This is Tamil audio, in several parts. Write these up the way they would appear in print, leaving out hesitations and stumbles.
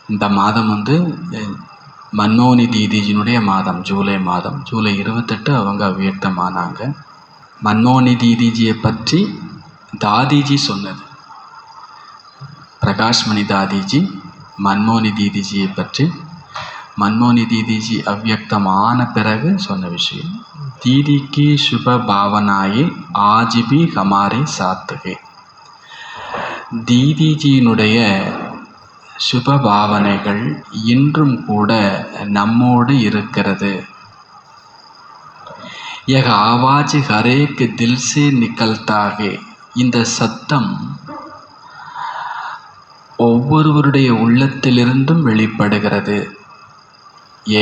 இந்த மாதம் மன்மோகனி தீதிஜியினுடைய மாதம், ஜூலை மாதம். ஜூலை 28 அவங்க அவ்வியக்தமானாங்க. மன்மோகனி தீதிஜியை பற்றி தாதிஜி சொன்னது, பிரகாஷ்மணி தாதிஜி மன்மோகனி தீதிஜியை பற்றி, மன்மோகனி தீதிஜி அவ்வியக்தமான பிறகு சொன்ன விஷயம். தீதிக்கு சுப பாவனாயே ஆஜிபி ஹமாரே சாத்துகே. தீதிஜியினுடைய சுப பாவனைகள் இன்றும் கூட நம்மோடு இருக்கிறது. யஹ் ஆவாஜ் ஹரேக் தில் சே நிகல்தாகே. இந்த சத்தம் ஒவ்வொருவருடைய உள்ளத்திலிருந்தும் வெளிப்படுகிறது.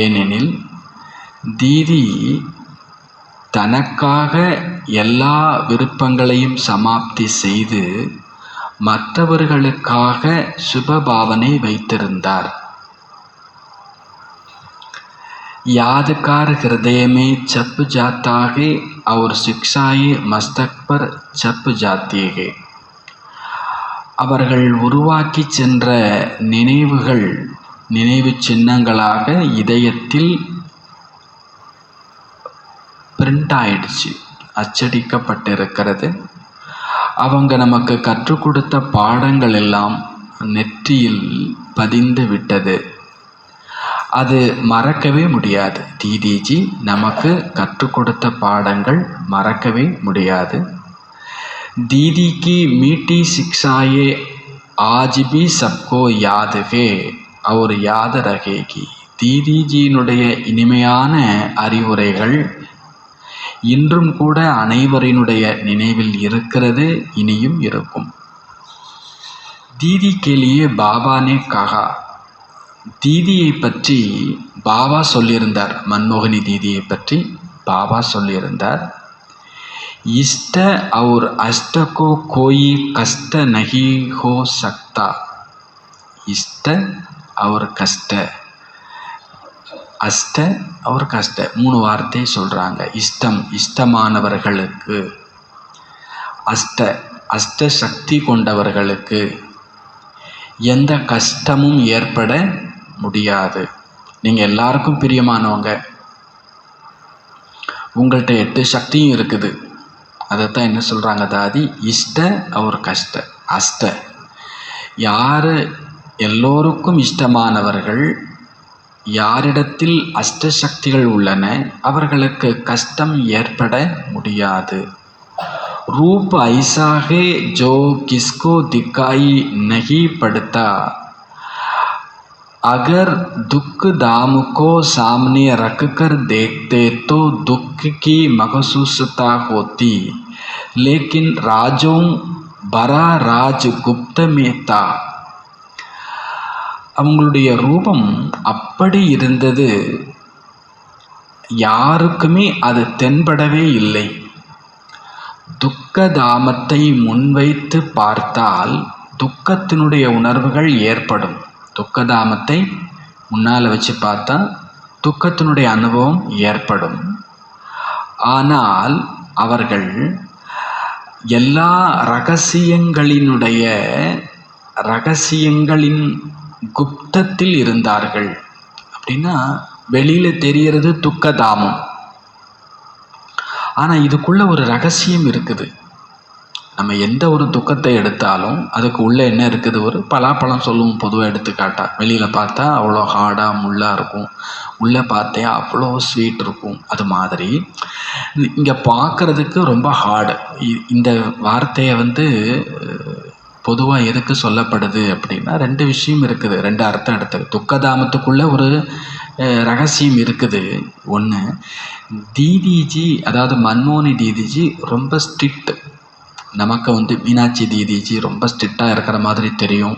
ஏனெனில் தீதி தனக்காக எல்லா விருப்பங்களையும் சமாப்தி செய்து மற்றவர்களுக்காக சுபபாவனை வைத்திருந்தார். यादगार हृदय में छप जाता है और शिक्षाएं मस्तक पर छप जाती है. அவர்கள் உருவாக்கி சென்ற நினைவுகள் நினைவு சின்னங்களாக இதயத்தில் பிரிண்ட் ஆயிடுச்சு, அச்சடிக்கப்பட்டிருக்கிறது. அவங்க நமக்கு கற்றுக் கொடுத்த பாடங்கள் எல்லாம் நெற்றியில் பதிந்து விட்டது. அது மறக்கவே முடியாது. தீதிஜி நமக்கு கற்றுக் கொடுத்த பாடங்கள் மறக்கவே முடியாது. दीदी की मीठी शिक्षाएं आज भी सबको याद है और याद रहेगी. தீதிஜியினுடைய இனிமையான அறிவுரைகள் இன்றும் கூட அனைவரினுடைய நினைவில் இருக்கிறது, இனியும் இருக்கும். दीदी के लिए बाबा ने कहा. தீதியை பற்றி பாபா சொல்லியிருந்தார், மன்மோகனி தீதியை பற்றி பாபா சொல்லியிருந்தார். इष्ट और अष्ट को कोई कष्ट नहीं हो सकता. इष्ट और कष्ट, अष्ट और कष्ट, 3 வார்த்தை சொல்கிறாங்க. இஷ்டம் இஷ்டமானவர்களுக்கு, அஷ்ட அஷ்ட சக்தி கொண்டவர்களுக்கு எந்த கஷ்டமும் ஏற்பட முடியாது. நீங்கள் எல்லாருக்கும் பிரியமானவங்க, உங்கள்கிட்ட 8 சக்தியும் இருக்குது. அதைத்தான் என்ன சொல்கிறாங்க தாதி, இஷ்ட அவர் கஷ்ட அஷ்ட. யார் எல்லோருக்கும் இஷ்டமானவர்கள், யாரிடத்தில் அஷ்ட சக்திகள் உள்ளன, அவர்களுக்கு கஷ்டம் ஏற்பட முடியாது. रूप ऐसा है जो किसको दिखाई नहीं पड़ता. अगर दुख दाम को सामने रखकर देखते तो दुख की महसूसता होती, लेकिन राजों बड़ा राज गुप्त में था. அவங்களுடைய ரூபம் அப்படி இருந்தது, யாருக்குமே அது தென்படவே இல்லை. துக்கதாமத்தை முன்வைத்து பார்த்தால் துக்கத்தினுடைய உணர்வுகள் ஏற்படும். துக்கதாமத்தை முன்னால் வச்சு பார்த்தா துக்கத்தினுடைய அனுபவம் ஏற்படும். ஆனால் அவர்கள் எல்லா ரகசியங்களின் குப்தத்தில் இருந்தார்கள். அப்படின்னா வெளியில் தெரிகிறது துக்கதாமம், ஆனால் இதுக்குள்ளே ஒரு ரகசியம் இருக்குது. நம்ம எந்த ஒரு துக்கத்தை எடுத்தாலும் அதுக்கு உள்ளே என்ன இருக்குது, ஒரு பலாப்பழம் சொல்லுவோம் பொதுவாக எடுத்துக்காட்டா. வெளியில் பார்த்தா அவ்வளோ ஹார்டாக முள்ளாக இருக்கும், உள்ளே பார்த்தா அவ்வளோ ஸ்வீட் இருக்கும். அது மாதிரி இங்கே பார்க்குறதுக்கு ரொம்ப ஹார்டு. இந்த வார்த்தையை பொதுவாக எதுக்கு சொல்லப்படுது அப்படின்னா, 2 விஷயம் இருக்குது, 2 அர்த்தம் எடுத்தது. துக்கதாமத்துக்குள்ளே ஒரு ரகசியம் இருக்குது. ஒன்று, தீதிஜி அதாவது மன்மோகனி தீதிஜி ரொம்ப ஸ்ட்ரிக்ட். நமக்கு மீனாட்சி தீதிஜி ரொம்ப ஸ்ட்ரிக்டாக இருக்கிற மாதிரி தெரியும்.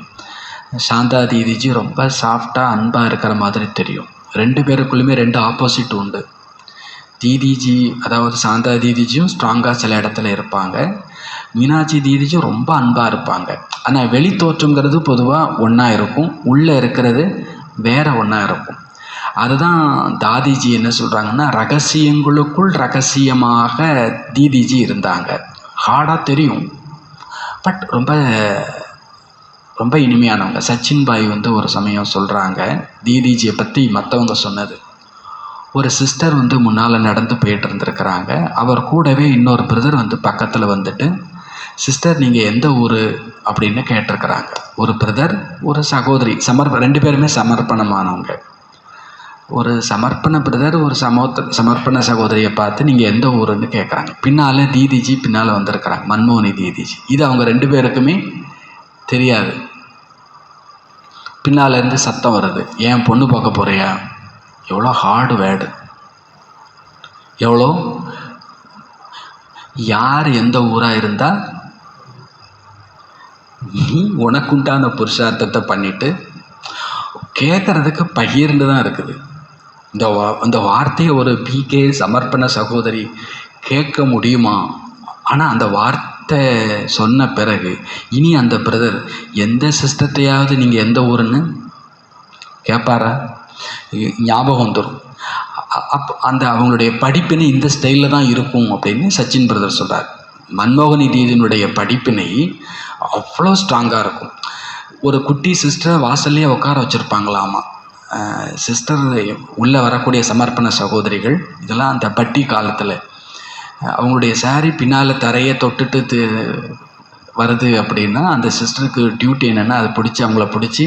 சாந்தா தீதிஜி ரொம்ப சாஃப்டாக அன்பாக இருக்கிற மாதிரி தெரியும். 2 பேருக்குள்ளுமே 2 ஆப்போசிட் உண்டு. தீதிஜி அதாவது சாந்தா தீதிஜியும் ஸ்ட்ராங்காக சில இடத்துல இருப்பாங்க, மீனாட்சி தீதிஜி ரொம்ப அன்பாக இருப்பாங்க. ஆனால் வெளி தோற்றங்கிறது பொதுவாக ஒன்றா இருக்கும், உள்ளே இருக்கிறது வேற ஒன்றா இருக்கும். அதுதான் தாதிஜி என்ன சொல்கிறாங்கன்னா, ரகசியங்களுக்குள் ரகசியமாக தீதிஜி இருந்தாங்க. ஹார்டாக தெரியும், பட் ரொம்ப ரொம்ப இனிமையானவங்க. சச்சின் பாய் வந்து ஒரு சமயம் சொல்கிறாங்க, தீதிஜியை பற்றி மற்றவங்க சொன்னது. ஒரு சிஸ்டர் வந்து முன்னால் நடந்து போயிட்டு இருந்திருக்கிறாங்க. அவர் கூடவே இன்னொரு பிரதர் வந்து பக்கத்தில் வந்துட்டு, சிஸ்டர் நீங்கள் எந்த ஊர் அப்படின்னு கேட்டிருக்கிறாங்க. ஒரு பிரதர், ஒரு சகோதரி, ரெண்டு பேருமே சமர்ப்பணமானவங்க. ஒரு சமர்ப்பண பிரதர் ஒரு சமர்ப்பண சகோதரியை பார்த்து நீங்கள் எந்த ஊருன்னு கேட்குறாங்க. பின்னால் தீதிஜி பின்னால் வந்திருக்கிறாங்க, மன்மோகனி தீதிஜி. இது அவங்க ரெண்டு பேருக்குமே தெரியாது. பின்னால் இருந்து சத்தம் வருது, ஏன் பொண்ணு பார்க்க போறியா? எவ்வளோ ஹார்டு வேர்டு, எவ்வளோ. யார் எந்த ஊராக இருந்தால் நீ உனக்குண்டான புருஷார்த்தத்தை பண்ணிட்டு கேட்கறதுக்கு பகிர்ந்து தான் இருக்குது. இந்த வார்த்தையை ஒரு பிகே சமர்ப்பண சகோதரி கேட்க முடியுமா? ஆனால் அந்த வார்த்தை சொன்ன பிறகு இனி அந்த பிரதர் எந்த சிஸ்டத்தையாவது நீங்கள் எந்த ஊருன்னு கேட்பாரா? ஞாபகம் வந்துடும். அந்த அவங்களுடைய படிப்பினை இந்த ஸ்டைலில் தான் இருக்கும் அப்படின்னு சச்சின் பிரதர் சொல்கிறார். மன்மோகனி தீதியினுடைய படிப்பினை அவ்வளோ ஸ்ட்ராங்காக இருக்கும். ஒரு குட்டி சிஸ்டரை வாசல்லையே உட்கார வச்சுருப்பாங்களாமா. சிஸ்டர் உள்ளே வரக்கூடிய சமர்ப்பண சகோதரிகள் இதெல்லாம் அந்த பட்டி காலத்தில் அவங்களுடைய சாரி பின்னால் தரையை தொட்டுட்டு வருது அப்படின்னா அந்த சிஸ்டருக்கு டியூட்டி என்னென்னா அதை பிடிச்சி அவங்கள பிடிச்சி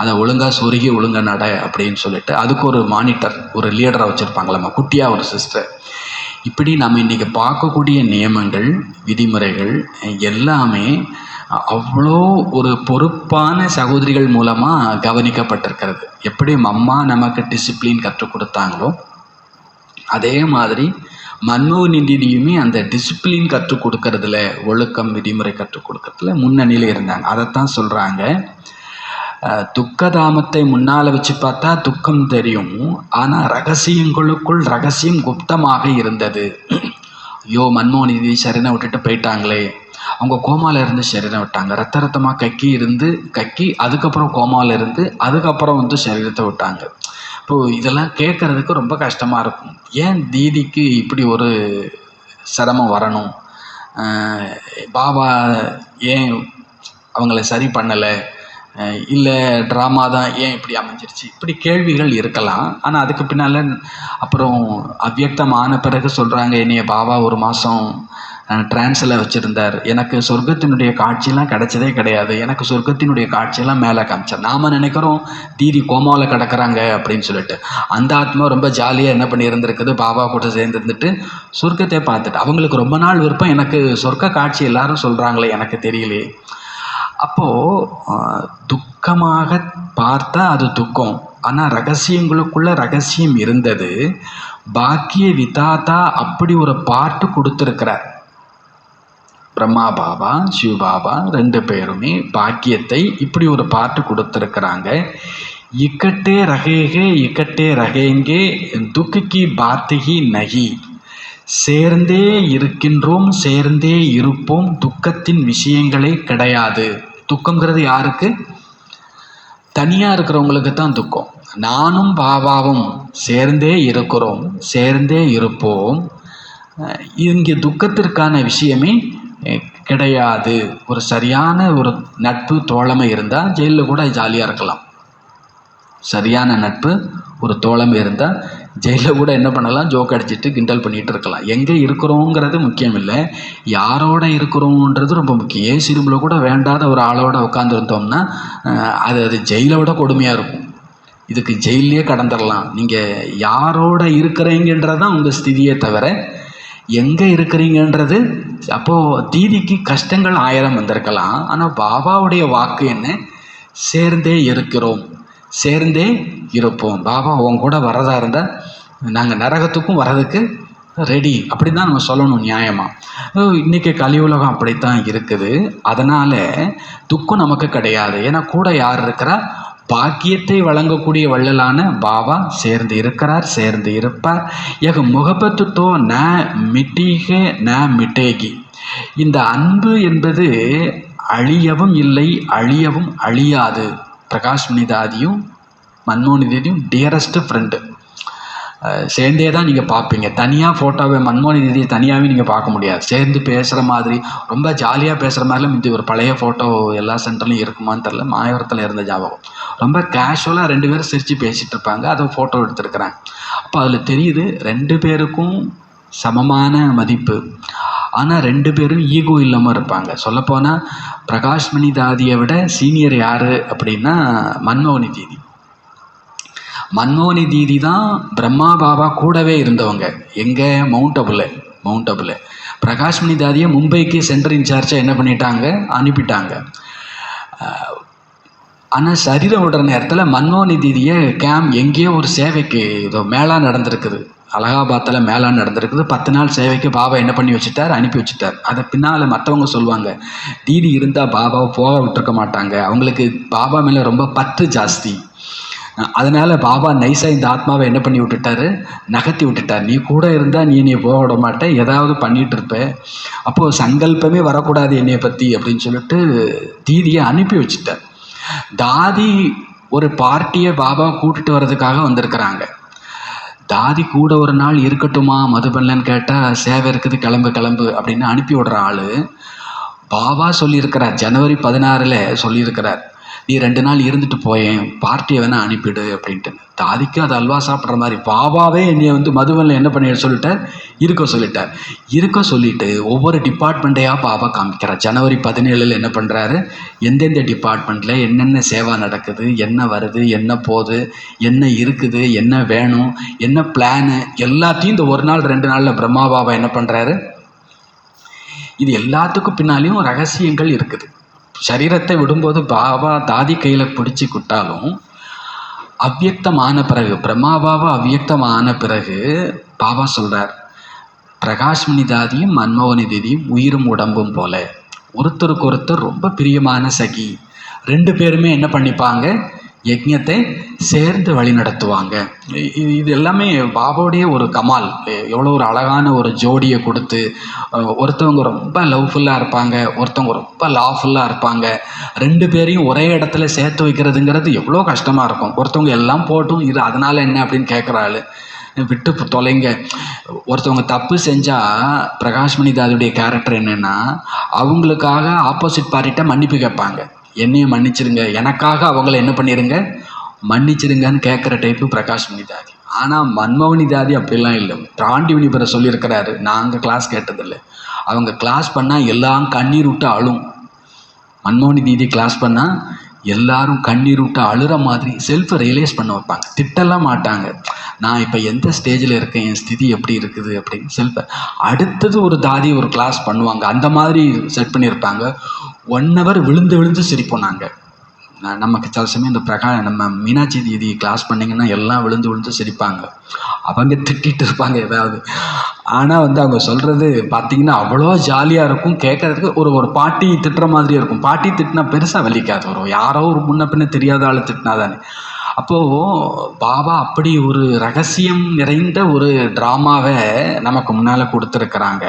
அதை ஒழுங்காக சொருகி ஒழுங்காக நட அப்படின்னு சொல்லிட்டு அதுக்கு ஒரு மானிட்டர், ஒரு லீடரை வச்சுருப்பாங்களாம்மா, குட்டியாக ஒரு சிஸ்டர். இப்படி நம்ம இன்றைக்கி பார்க்கக்கூடிய நியமங்கள், விதிமுறைகள் எல்லாமே அவ்வளோ ஒரு பொறுப்பான சகோதரிகள் மூலமாக கவனிக்கப்பட்டிருக்கிறது. எப்படி அம்மா நமக்கு டிசிப்ளின் கற்றுக் கொடுத்தாங்களோ அதே மாதிரி மன்மோகனி தீதியுமே அந்த டிசிப்ளின் கற்றுக் கொடுக்கறதுல, ஒழுக்கம் விதிமுறை கற்றுக் கொடுக்கறதுல முன்னணியில் இருந்தாங்க. அதைத்தான் சொல்கிறாங்க, துக்கதாமத்தை முன்னால் வச்சு பார்த்தா துக்கம் தெரியும், ஆனால் ரகசியங்களுக்குள் ரகசியம் குப்தமாக இருந்தது. ஐயோ மன்மோகனி தீதி சரணை விட்டுட்டு போயிட்டாங்களே, அவங்க கோமாவில் இருந்து சரீரம் விட்டாங்க, ரத்தமாக கக்கி அதுக்கப்புறம் கோமாவில் இருந்து அதுக்கப்புறம் வந்து சரீரத்தை விட்டாங்க. இப்போது இதெல்லாம் கேட்குறதுக்கு ரொம்ப கஷ்டமாக இருக்கும். ஏன் தீதிக்கு இப்படி ஒரு சிரமம் வரணும்? பாபா ஏன் அவங்கள சரி பண்ணலை? இல்லை ட்ராமா தான் ஏன் இப்படி அமைஞ்சிருச்சு? இப்படி கேள்விகள் இருக்கலாம். ஆனால் அதுக்கு பின்னால் அப்புறம் அவ்வியக்தமான பிறகு சொல்கிறாங்க, என்னைய பாபா ஒரு மாதம் டிரான்ஸில் வச்சுருந்தார், எனக்கு சொர்க்கத்தினுடைய காட்சியெல்லாம் கிடைச்சதே கிடையாது, எனக்கு சொர்க்கத்தினுடைய காட்சியெல்லாம் மேலே காமிச்சார். நாம் நினைக்கிறோம் தீதி கோமாவில் கிடக்கிறாங்க அப்படின்னு சொல்லிட்டு, அந்த ஆத்மா ரொம்ப ஜாலியாக என்ன பண்ணி இருந்திருக்குது, பாபா கூட சேர்ந்துருந்துட்டு சொர்க்கத்தை பார்த்துட்டு அவங்களுக்கு ரொம்ப நாள் விருப்பம், எனக்கு சொர்க்க காட்சி எல்லாரும் சொல்கிறாங்களே எனக்கு தெரியலையே. அப்போது துக்கமாக பார்த்தா அது துக்கம், ஆனால் ரகசியங்களுக்குள்ள ரகசியம் இருந்தது. பாக்கிய விதாதா அப்படி ஒரு பாட்டு கொடுத்துருக்கிறார். பிரம்மா பாபா சிவ பாபா ரெண்டு பேருமே பாக்கியத்தை இப்படி ஒரு பாட்டு கொடுத்துருக்குறாங்க. இக்கட்டே ரகேங்கே துக்கி பாத்திகி நகி, சேர்ந்தே இருக்கின்றோம் சேர்ந்தே இருப்போம், துக்கத்தின் விஷயங்களே கிடையாது. துக்கங்கிறது யாருக்கு? தனியாக இருக்கிறவங்களுக்கு தான் துக்கம். நானும் பாபாவும் சேர்ந்தே இருக்கிறோம், சேர்ந்தே இருப்போம், இங்கே துக்கத்திற்கான விஷயமே கிடையாது. ஒரு சரியான ஒரு நட்பு தோழமை இருந்தால் ஜெயிலில் கூட ஜாலியாக இருக்கலாம். சரியான நட்பு ஒரு தோழமை இருந்தால் ஜெயிலில் கூட என்ன பண்ணலாம், ஜோக் அடிச்சுட்டு கிண்டல் பண்ணிகிட்டு இருக்கலாம். எங்கே இருக்கிறோங்கிறது முக்கியம் இல்லை, யாரோட இருக்கிறோன்றது ரொம்ப முக்கியம். ஏசி ரூமில் கூட வேண்டாத ஒரு ஆளோட உட்காந்துருந்தோம்னா அது ஜெயிலை விட கொடுமையாக இருக்கும். இதுக்கு ஜெயிலே கடந்துடலாம். நீங்கள் யாரோட இருக்கிறீங்கன்றது தான் உங்கள் ஸ்திதியே தவிர எங்கே இருக்கிறீங்கன்றது. அப்போது தீதிக்கு கஷ்டங்கள் 1000 வந்திருக்கலாம், ஆனால் பாபாவுடைய வாக்கு என்ன? சேர்ந்தே இருக்கிறோம், சேர்ந்தே இருப்போம். பாபா உன் கூட வரதா இருந்தால் நாங்கள் நரகத்துக்கும் வர்றதுக்கு ரெடி, அப்படி தான் நம்ம சொல்லணும் நியாயமாக. இன்றைக்கி கலியுலகம் அப்படித்தான் இருக்குது. அதனால் துக்கம் நமக்கு கிடையாது. ஏன்னா கூட யார் இருக்கிறா? பாக்கியத்தை வழங்கக்கூடிய வள்ளலான பாபா சேர்ந்து இருக்கிறார், சேர்ந்து இருப்பார். எக முகப்பத்து தோ ந மிட்டிக ந மிட்டேகி. இந்த அன்பு என்பது அழியவும் இல்லை, அழியவும் அழியாது. பிரகாஷ் மணிதாதியும் மன்மோகனி தீதியும் டியரஸ்ட் ஃப்ரெண்டு. சேர்ந்தே தான் நீங்கள் பார்ப்பீங்க. தனியாக ஃபோட்டோவை மன்மோகன் தீதியை தனியாகவே நீங்கள் பார்க்க முடியாது. சேர்ந்து பேசுகிற மாதிரி ரொம்ப ஜாலியாக பேசுகிற மாதிரிலாம் இந்த ஒரு பழைய ஃபோட்டோ எல்லா சென்டர்லையும் இருக்குமான்னு தெரில. மாயவரத்தில் இருந்த ஞாபகம். ரொம்ப கேஷுவலாக 2 பேரும் சிரித்து பேசிகிட்டு இருப்பாங்க. அதை ஃபோட்டோ எடுத்துருக்குறாங்க. அப்போ அதில் தெரியுது 2 பேருக்கும் சமமான மதிப்பு. ஆனால் 2 பேரும் ஈகோ இல்லாமல் இருப்பாங்க. சொல்லப்போனால் பிரகாஷ்மணி தாதியை விட சீனியர் யார் அப்படின்னா மன்மோகினி தீதி. மன்மோகினி தீதி தான் பிரம்மா பாபா கூடவே இருந்தவங்க. எங்கே? மவுண்ட் அபுல. பிரகாஷ்மணி தாதியை மும்பைக்கு சென்டர் இன்சார்ஜாக என்ன பண்ணிட்டாங்க? அனுப்பிட்டாங்க. ஆனால் சரீரம் விடுற நேரத்தில் மன்மோகினி தீதியை எங்கேயோ ஒரு சேவைக்கு இதோ மேளா நடந்திருக்குது. அலகாபாத்தில் மேளா நடந்திருக்குது. 10 நாள் சேவைக்கு பாபா என்ன பண்ணி வச்சுட்டார்? அனுப்பி வச்சுட்டார். அதை பின்னால் மற்றவங்க சொல்லுவாங்க, தீதி இருந்தால் பாபாவை போக விட்டுருக்க மாட்டாங்க, அவங்களுக்கு பாபா மேலே ரொம்ப பற்று ஜாஸ்தி. அதனால் பாபா நைஸாக இந்த ஆத்மாவை என்ன பண்ணி விட்டுட்டாரு? நகர்த்தி விட்டுட்டார். நீ கூட இருந்தால் நீ போக விட மாட்டேன், ஏதாவது பண்ணிகிட்டு இருப்ப, அப்போது சங்கல்பமே வரக்கூடாது என்னையை பற்றி அப்படின்னு சொல்லிட்டு தீதியை அனுப்பி வச்சுட்டார். தாதி ஒரு பார்ட்டியை பாபா கூட்டிட்டு வர்றதுக்காக வந்திருக்கிறாங்க. தாதி கூட ஒரு நாள் இருக்கட்டுமா மதுபன்லன்னு கேட்டால், சேவை இருக்குது, கிளம்பு அப்படின்னு அனுப்பி விடுற ஆள். பாபா சொல்லியிருக்கிறார், ஜனவரி 16 சொல்லியிருக்கிறார், நீ 2 நாள் இருந்துட்டு போயேன், பார்ட்டியை வேணால் அனுப்பிடு அப்படின்ட்டு. தாதிக்கு அது அல்வா சாப்பிட்ற மாதிரி. பாபாவே என்னை மதுவனில் என்ன பண்ணி சொல்லிட்டார்? இருக்க சொல்லிட்டு ஒவ்வொரு டிபார்ட்மெண்ட்டையாக பாபா காமிக்கிறார். ஜனவரி 17 என்ன பண்ணுறாரு? எந்தெந்த டிபார்ட்மெண்ட்டில் என்னென்ன சேவா நடக்குது, என்ன வருது, என்ன போகுது, என்ன இருக்குது, என்ன வேணும், என்ன பிளானு, எல்லாத்தையும் இந்த 1 நாள் 2 நாளில் பிரம்மா பாபா என்ன பண்ணுறாரு? இது எல்லாத்துக்கும் பின்னாலேயும் ரகசியங்கள் இருக்குது. சரீரத்தை விடும்போது பாபா தாதி கையில் பிடிச்சி குட்டாலும் அவ்வியக்தமான பிறகு, பிரம்மாபாபா அவ்வியக்தமான பிறகு பாபா சொல்கிறார், பிரகாஷ்மணி தாதியும் மன்மோகினி தீதியும் உயிரும் உடம்பும் போல, ஒருத்தருக்கு ஒருத்தர் ரொம்ப பிரியமான சகி. 2 பேருமே என்ன பண்ணிப்பாங்க? யஜ்ஞத்தை சேர்ந்து வழி நடத்துவாங்க. இது எல்லாமே பாபாவுடைய ஒரு கமால். எவ்வளோ ஒரு அழகான ஒரு ஜோடியை கொடுத்து, ஒருத்தவங்க ரொம்ப லவ்ஃபுல்லாக இருப்பாங்க, ஒருத்தவங்க ரொம்ப லாஃபுல்லாக இருப்பாங்க. 2 பேரையும் ஒரே இடத்துல சேர்த்து வைக்கிறதுங்கிறது எவ்வளோ கஷ்டமாக இருக்கும். ஒருத்தவங்க எல்லாம் போட்டும் இது அதனால் என்ன அப்படின்னு கேட்குறாள், விட்டு தொலைங்க. ஒருத்தவங்க தப்பு செஞ்சால் பிரகாஷ்மணி தாதியுடைய கேரக்டர் என்னென்னா, அவங்களுக்காக ஆப்போசிட் பார்ட்டிகிட்ட மன்னிப்பு கேட்பாங்க. என்னையும் மன்னிச்சிருங்க, எனக்காக அவங்கள என்ன பண்ணிடுங்க, மன்னிச்சிருங்கன்னு கேட்குற டைப்பு பிரகாஷ்மணி தாதி. ஆனால் மன்மோகினி தாதி அப்படிலாம் இல்லை. பிராண்டிவினி பிற சொல்லியிருக்கிறாரு, நாங்கள் கிளாஸ் கேட்டதில்லை, அவங்க கிளாஸ் பண்ணால் எல்லாம் கண்ணீர் விட்டு அழும். மன்மோகினி தீதி கிளாஸ் பண்ணால் எல்லாரும் கண்ணீர் விட்டு அழுகிற மாதிரி செல்ஃபை ரியலைஸ் பண்ண வைப்பாங்க. திட்டலாம் மாட்டாங்க, நான் இப்போ எந்த ஸ்டேஜில் இருக்கேன், என் ஸ்திதி எப்படி இருக்குது அப்படின்னு செல்ஃபை. அடுத்தது ஒரு தாதி ஒரு கிளாஸ் பண்ணுவாங்க, அந்த மாதிரி செட் பண்ணியிருப்பாங்க. 1 hour விழுந்து சிரிப்போம் நாங்கள். நமக்கு சில சமயம் இந்த நம்ம மீனாட்சி தீதி கிளாஸ் பண்ணிங்கன்னா எல்லாம் விழுந்து சிரிப்பாங்க. அவங்க திட்டிகிட்டு இருப்பாங்க ஏதாவது. ஆனால் அவங்க சொல்கிறது பார்த்திங்கன்னா அவ்வளோ ஜாலியாக இருக்கும். கேட்குறதுக்கு ஒரு பாட்டி திட்டுற மாதிரி இருக்கும். பாட்டி திட்டினா பெருசாக வலிக்காது, வரும் யாரோ ஒரு முன்ன பின்ன தெரியாத ஆள் திட்டினா தானே. அப்போது பாபா அப்படி ஒரு ரகசியம் நிறைந்த ஒரு ட்ராமாவை நமக்கு முன்னால் கொடுத்துருக்குறாங்க.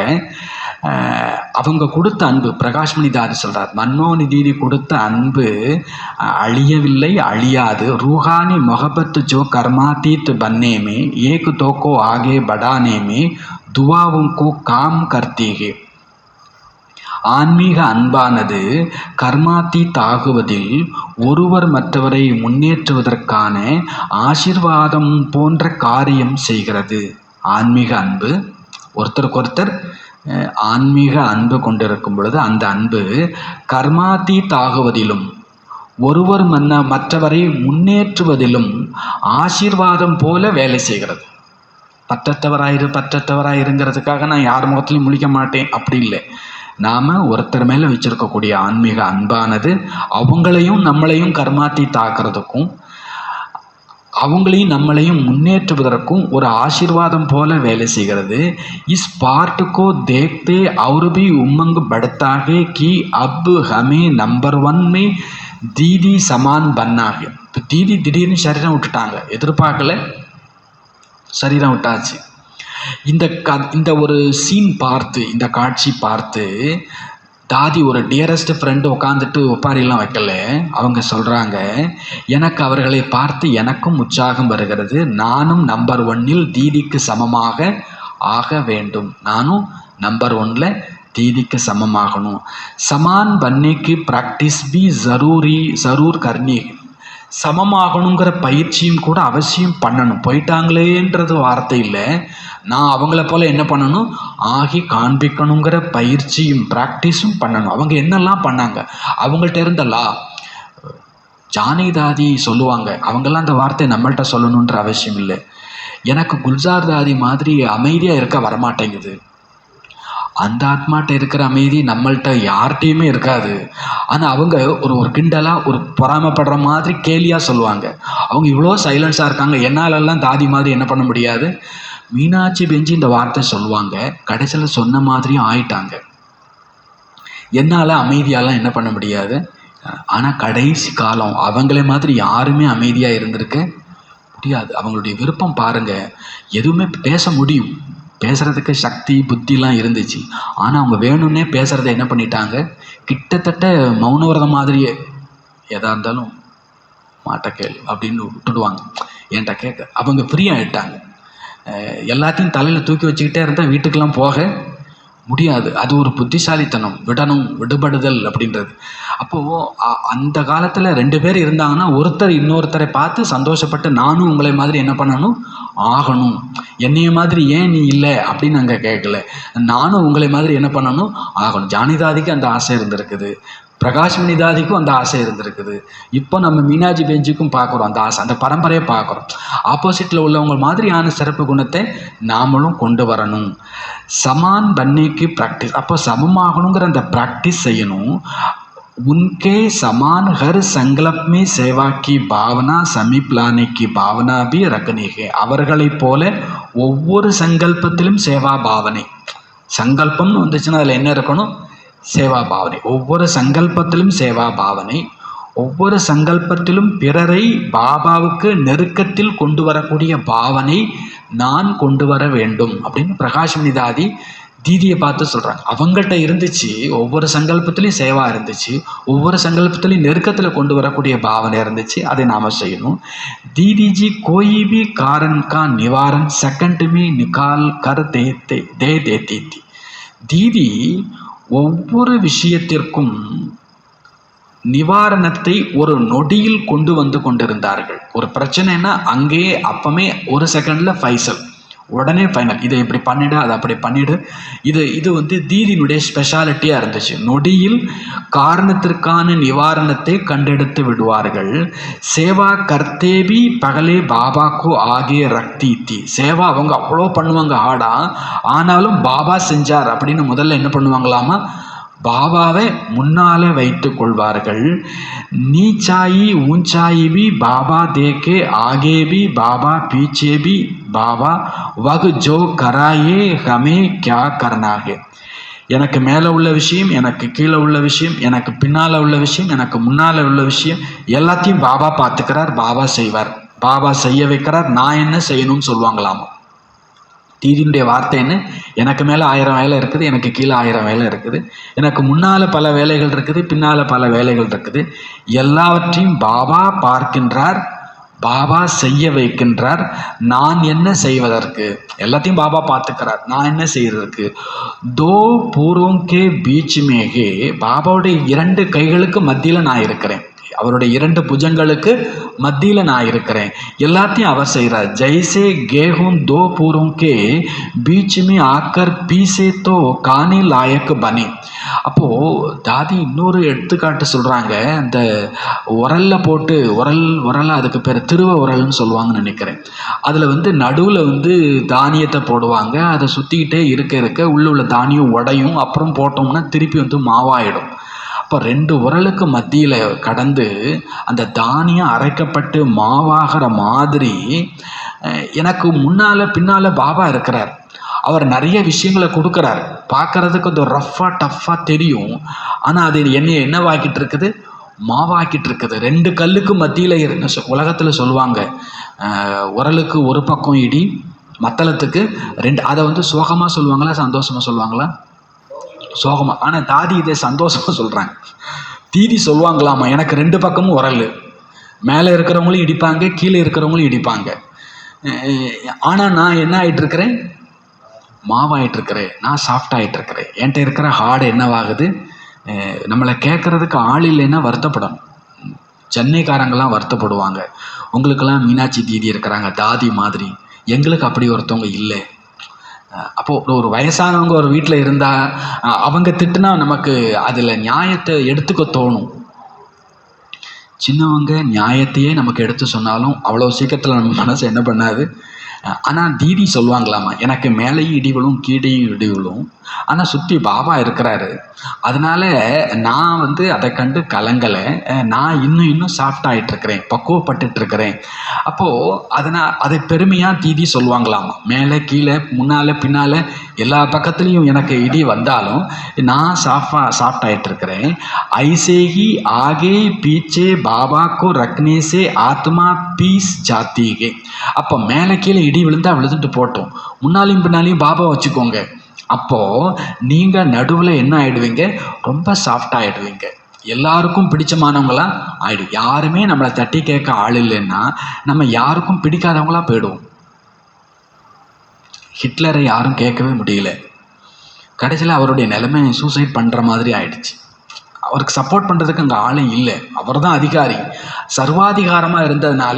அவங்க கொடுத்த அன்பு, பிரகாஷ்மணி தாதி சொல்கிறார், மன்மோகினி தீதி கொடுத்த அன்பு அழியவில்லை, அழியாது. ரூஹானி மொஹபத் ஜோ கர்மாதீத் பன்னேமே ஏக் தோக்கோ ஆகே படானேமே துவாவுங்கோ காம் கர்த்தீகே. ஆன்மீக அன்பானது கர்மாத்தீத் ஆகுவதில் ஒருவர் மற்றவரை முன்னேற்றுவதற்கான ஆசீர்வாதம் போன்ற காரியம் செய்கிறது. ஆன்மீக அன்பு, ஒருத்தருக்கொருத்தர் ஆன்மீக அன்பு கொண்டிருக்கும் பொழுது அந்த அன்பு கர்மாத்தீத் ஆகுவதிலும் ஒருவர் மற்றவரை முன்னேற்றுவதிலும் ஆசீர்வாதம் போல வேலை செய்கிறது. பற்றற்றவராயிருங்கிறதுக்காக நான் யார் முகத்திலையும் முழிக்க மாட்டேன் அப்படி இல்லை. நாம் ஒருத்தர் மேலே வச்சுருக்கக்கூடிய ஆன்மீக அன்பானது அவங்களையும் நம்மளையும் கர்மாத்தீத் ஆக்கிறதுக்கும் அவங்களையும் நம்மளையும் முன்னேற்றுவதற்கும் ஒரு ஆசீர்வாதம் போல வேலை செய்கிறது. இஸ் பார்ட் को देखते और भी उमंग बढ़ता है कि अब हमें नंबर 1 में दीदी समान बनना है. இப்போ தீதி திடீர்னு சரீரம் விட்டுட்டாங்க, எதிர்பார்க்கல, சரீரம் விட்டாச்சு. இந்த ஒரு சீன் பார்த்து, இந்த காட்சி பார்த்து தாதி ஒரு டியரஸ்ட் ஃப்ரெண்டு உட்காந்துட்டு ஒப்பாரிலாம் வைக்கல. அவங்க சொல்கிறாங்க, எனக்கு அவர்களை பார்த்து எனக்கும் உற்சாகம் வருகிறது. நானும் நம்பர் 1 தீதிக்கு சமமாக ஆக வேண்டும். நானும் நம்பர் 1 தீதிக்கு சமமாகணும். சமான் பன்னைக்கு ப்ராக்டிஸ் பி ஜரூர் கர்னி. சமமாகணுங்கிற பயிற்சியும் கூட அவசியம் பண்ணணும். போயிட்டாங்களேன்றது வார்த்தை இல்லை, நான் அவங்கள போல் என்ன பண்ணணும், ஆகி காண்பிக்கணுங்கிற பயிற்சியும் ப்ராக்டிஸும் பண்ணணும். அவங்க என்னெல்லாம் பண்ணாங்க, அவங்கள்ட்ட இருந்தல்லா ஜானி தாதி சொல்லுவாங்க. அவங்கெல்லாம் அந்த வார்த்தை நம்மள்கிட்ட சொல்லணுன்ற அவசியம் இல்லை. எனக்கு குல்ஜார் தாதி மாதிரி அமைதியாக இருக்க வரமாட்டேங்குது. அந்த ஆத்மாட்ட இருக்கிற அமைதி நம்மள்கிட்ட யார்கிட்டையுமே இருக்காது. ஆனால் அவங்க ஒரு கிண்டலாக ஒரு பொறாமப்படுற மாதிரி கேலியாக சொல்லுவாங்க. அவங்க இவ்வளோ சைலன்ஸாக இருக்காங்க, என்னாலெல்லாம் தாதி மாதிரி என்ன பண்ண முடியாது. மீனாட்சி பெஞ்சி இந்த வார்த்தை சொல்லுவாங்க, கடைசியில் சொன்ன மாதிரியும் ஆயிட்டாங்க. என்னால் அமைதியாலாம் என்ன பண்ண முடியாது. ஆனால் கடைசி காலம் அவங்கள மாதிரி யாருமே அமைதியாக இருந்திருக்க முடியாது. அவங்களுடைய விருப்பம் பாருங்கள், எதுவுமே பேச முடியும், பேசுகிறதுக்கு சக்தி புத்திலாம் இருந்துச்சு. ஆனால் அவங்க வேணும்னே பேசுகிறத என்ன பண்ணிட்டாங்க, கிட்டத்தட்ட மௌனவிரதம் மாதிரியே எதாக இருந்தாலும் மாட்டக்கேள் அப்படின்னு விட்டுடுவாங்க. என்கிட்ட கேட்க அவங்க ஃப்ரீ ஆகிட்டாங்க. எல்லாத்தையும் தலையில் தூக்கி வச்சுக்கிட்டே இருந்தால் வீட்டுக்கெல்லாம் போக முடியாது. அது ஒரு புத்திசாலித்தனம், விடுபடுதல் அப்படின்றது. அப்போது அந்த காலத்தில் 2 பேர் இருந்தாங்கன்னா ஒருத்தர் இன்னொருத்தரை பார்த்து சந்தோஷப்பட்டு நானும் உங்களை மாதிரி என்ன பண்ணணும், ஆகணும். என்னைய மாதிரி ஏன் நீ இல்லை அப்படின்னு அங்கே கேட்கல, நானும் உங்களை மாதிரி என்ன பண்ணணும், ஆகணும். ஜானிதாதிக்கு அந்த ஆசை இருந்திருக்குது, பிரகாஷ்மணி தாதிக்கும் அந்த ஆசை இருந்திருக்குது. இப்போ நம்ம மீனாட்சி பெஞ்சுக்கும் பார்க்குறோம் அந்த ஆசை, அந்த பரம்பரையை பார்க்குறோம். ஆப்போசிட்டில் உள்ளவங்க மாதிரியான சிறப்பு குணத்தை நாமளும் கொண்டு வரணும். சமான் பன்னைக்கு ப்ராக்டிஸ், அப்போ சமமாகணுங்கிற அந்த ப்ராக்டிஸ் செய்யணும். उनके समान हर संकल्प में सेवा की भावना समीप लाने की भावना भी रखनी है. அவர்களைப் போல ஒவ்வொரு சங்கல்பத்திலும் சேவா பாவனை. சங்கல்பம்னு வந்துச்சுன்னா அதில் என்ன இருக்கணும், சேவா பாவனை. ஒவ்வொரு சங்கல்பத்திலும் சேவா பாவனை, ஒவ்வொரு சங்கல்பத்திலும் பிறரை பாபாவுக்கு நெருக்கத்தில் கொண்டு வரக்கூடிய பாவனை நான் கொண்டு வர வேண்டும் அப்படின்னு பிரகாஷ்மணி தாதி தீதியை பார்த்து சொல்கிறாங்க. அவங்கள்ட்ட இருந்துச்சு, ஒவ்வொரு சங்கல்பத்துலேயும் சேவா இருந்துச்சு, ஒவ்வொரு சங்கல்பத்துலேயும் நெருக்கத்தில் கொண்டு வரக்கூடிய பாவனை இருந்துச்சு, அதை நாம் செய்யணும். दीदी कोई भी कारण का निवारण सेकंड में निकाल कर दे देती थी. தீதி ஒவ்வொரு விஷயத்திற்கும் நிவாரணத்தை ஒரு நொடியில் கொண்டு வந்து கொண்டிருந்தார்கள். ஒரு பிரச்சனைனா அங்கேயே அப்பமே ஒரு செகண்டில் ஃபைசல், உடனே ஃபைனல். இதை இப்படி பண்ணிடு, அதை அப்படி பண்ணிடு. இது வந்து தீதியினுடைய ஸ்பெஷாலிட்டியாக இருந்துச்சு. நொடியில் காரணத்திற்கான நிவாரணத்தை கண்டெடுத்து விடுவார்கள். சேவா கர்த்தேபி பகலே பாபாக்கு ஆகிய ரக்தி தி. சேவா அவங்க அவ்வளோ பண்ணுவாங்க ஆடா, ஆனாலும் பாபா செஞ்சார் அப்படின்னு முதல்ல என்ன பண்ணுவாங்களாமா, பாபாவை முன்னாலே வைத்து கொள்வார்கள். நீச்சாயி ஊஞ்சாயி भी बाबा देखे आगे भी बाबा पीछे भी बाबा वह जो कराए हमें क्या करना है. எனக்கு மேலே உள்ள விஷயம், எனக்கு கீழே உள்ள விஷயம், எனக்கு பின்னால் உள்ள விஷயம், எனக்கு முன்னால் உள்ள விஷயம் எல்லாத்தையும் பாபா பார்த்துக்கிறார், பாபா செய்வார், பாபா செய்ய வைக்கிறார். நான் என்ன செய்யணும்னு சொல்லுவாங்களாமா. தீதியினுடைய வார்த்தை என்ன, எனக்கு மேலே 1000 வேலை இருக்குது, எனக்கு கீழே 1000 வேலை இருக்குது, எனக்கு முன்னால் பல வேலைகள் இருக்குது, பின்னால் பல வேலைகள் இருக்குது. எல்லாவற்றையும் பாபா பார்க்கின்றார், பாபா செய்ய வைக்கின்றார். நான் என்ன செய்வதற்கு, எல்லாத்தையும் பாபா பார்த்துக்கிறார், நான் என்ன செய்வதற்கு. தோ பூர்வங்கே பீச் மேகே, பாபாவுடைய 2 கைகளுக்கு மத்தியில் நான் இருக்கிறேன், அவருடைய 2 புஜங்களுக்கு மத்தியில் நான் இருக்கிறேன். எல்லாத்தையும் அவர் செய்கிறார். ஜெய்சே கேஹூன் தோ பூரோங்கே பீச்சுமே ஆக்கர் பீசே தோ கானே லாயக்கு பனி. அப்போது தாதி இன்னொரு எடுத்துக்காட்டு சொல்கிறாங்க. அந்த உரலில் போட்டு உரல் அதுக்கு பேர் திருவ உரல்னு சொல்லுவாங்கன்னு நினைக்கிறேன். அதில் வந்து நடுவில் வந்து தானியத்தை போடுவாங்க, அதை சுற்றிக்கிட்டே இருக்க உள்ள தானியம் உடையும், அப்புறம் போட்டோம்னா திருப்பி வந்து மாவாயிடும். அப்போ 2 உரலுக்கு மத்தியில் கடந்து அந்த தானியம் அரைக்கப்பட்டு மாவாகிற மாதிரி எனக்கு முன்னால் பின்னால் பாபா இருக்கிறார். அவர் நிறைய விஷயங்களை கொடுக்குறார், பார்க்குறதுக்கு கொஞ்சம் ரஃப்பாக டஃப்பாக தெரியும், ஆனால் அது என்னவாக்கிட்டு இருக்குது, மாவாக்கிட்டு இருக்குது. 2 கல்லுக்கு மத்தியில் உலகத்தில் சொல்லுவாங்க, உரலுக்கு ஒரு பக்கம் இடி, மத்தளத்துக்கு 2. அதை வந்து சோகமாக சொல்லுவாங்களா சந்தோஷமாக சொல்லுவாங்களா? சோகமாக. ஆனால் தாதி இதை சந்தோஷமாக சொல்கிறாங்க. தீதி சொல்லுவாங்களாமா, எனக்கு 2 பக்கமும் உரல், மேலே இருக்கிறவங்களும் இடிப்பாங்க, கீழே இருக்கிறவங்களும் இடிப்பாங்க. ஆனால் நான் என்ன ஆகிட்டுருக்கிறேன், மாவாயிட்டுருக்கிறேன், நான் சாஃப்டாகிட்டுருக்கிறேன். என்கிட்ட இருக்கிற ஹார்டு என்னவாகுது, நம்மளை கேட்குறதுக்கு ஆள் இல்லைன்னா வருத்தப்படணும். சென்னைக்காரங்கெல்லாம் வருத்தப்படுவாங்க, உங்களுக்கெல்லாம் மீனாட்சி தீதி இருக்கிறாங்க தாதி மாதிரி, எங்களுக்கு அப்படி ஒருத்தவங்க இல்லை. அப்போது ஒரு வயசானவங்க ஒரு வீட்டில் இருந்தால் அவங்க திட்டுனா நமக்கு அதில் நியாயத்தை எடுத்துக்க தோணும். சின்னவங்க நியாயத்தையே நமக்கு எடுத்து சொன்னாலும் அவ்வளோ சீக்கிரத்தில் நம்ம மனசு என்ன பண்ணாது. ஆனால் தீதி சொல்லுவாங்களாமா, எனக்கு மேலேயும் இடி விழும் கீழேயும் இடி விழும், ஆனால் சுற்றி பாபா இருக்கிறாரு, அதனால நான் அதை கண்டு கலங்கலை, நான் இன்னும் சாஃப்டாகிட்டுருக்கிறேன், பக்குவப்பட்டுருக்கிறேன். அப்போது அதை பெருமையாக தீதி சொல்லுவாங்களாமா. மேலே கீழே முன்னால் பின்னால் எல்லா பக்கத்துலேயும் எனக்கு இடி வந்தாலும் நான் சாஃப்டாகிட்டுருக்கிறேன். ஐசேகி ஆகே பீச்சே பாபாக்கோ ரக்னேசே ஆத்மா பீஸ் ஜாத்தீகே. அப்போ மேலே கீழே இடி விழுந்தா விழுந்துட்டு போட்டோம், முன்னாலையும் பின்னாலையும் பாபா வச்சுக்கோங்க. அப்போது நீங்கள் நடுவில் என்ன ஆகிடுவீங்க, ரொம்ப சாஃப்டாகிடுவீங்க, எல்லாருக்கும் பிடிச்சமானவங்களாம் ஆகிடும். யாருமே நம்மளை தட்டி கேட்க ஆள் இல்லைன்னா நம்ம யாருக்கும் பிடிக்காதவங்களா போயிடுவோம். ஹிட்லரை யாரும் கேட்கவே முடியல, கடைசியில் அவருடைய நிலைமை சூசைட் பண்ணுற மாதிரி ஆயிடுச்சு. அவருக்கு சப்போர்ட் பண்ணுறதுக்கு அங்கே ஆளே இல்லை, அவர் தான் அதிகாரி, சர்வாதிகாரமாக இருந்ததுனால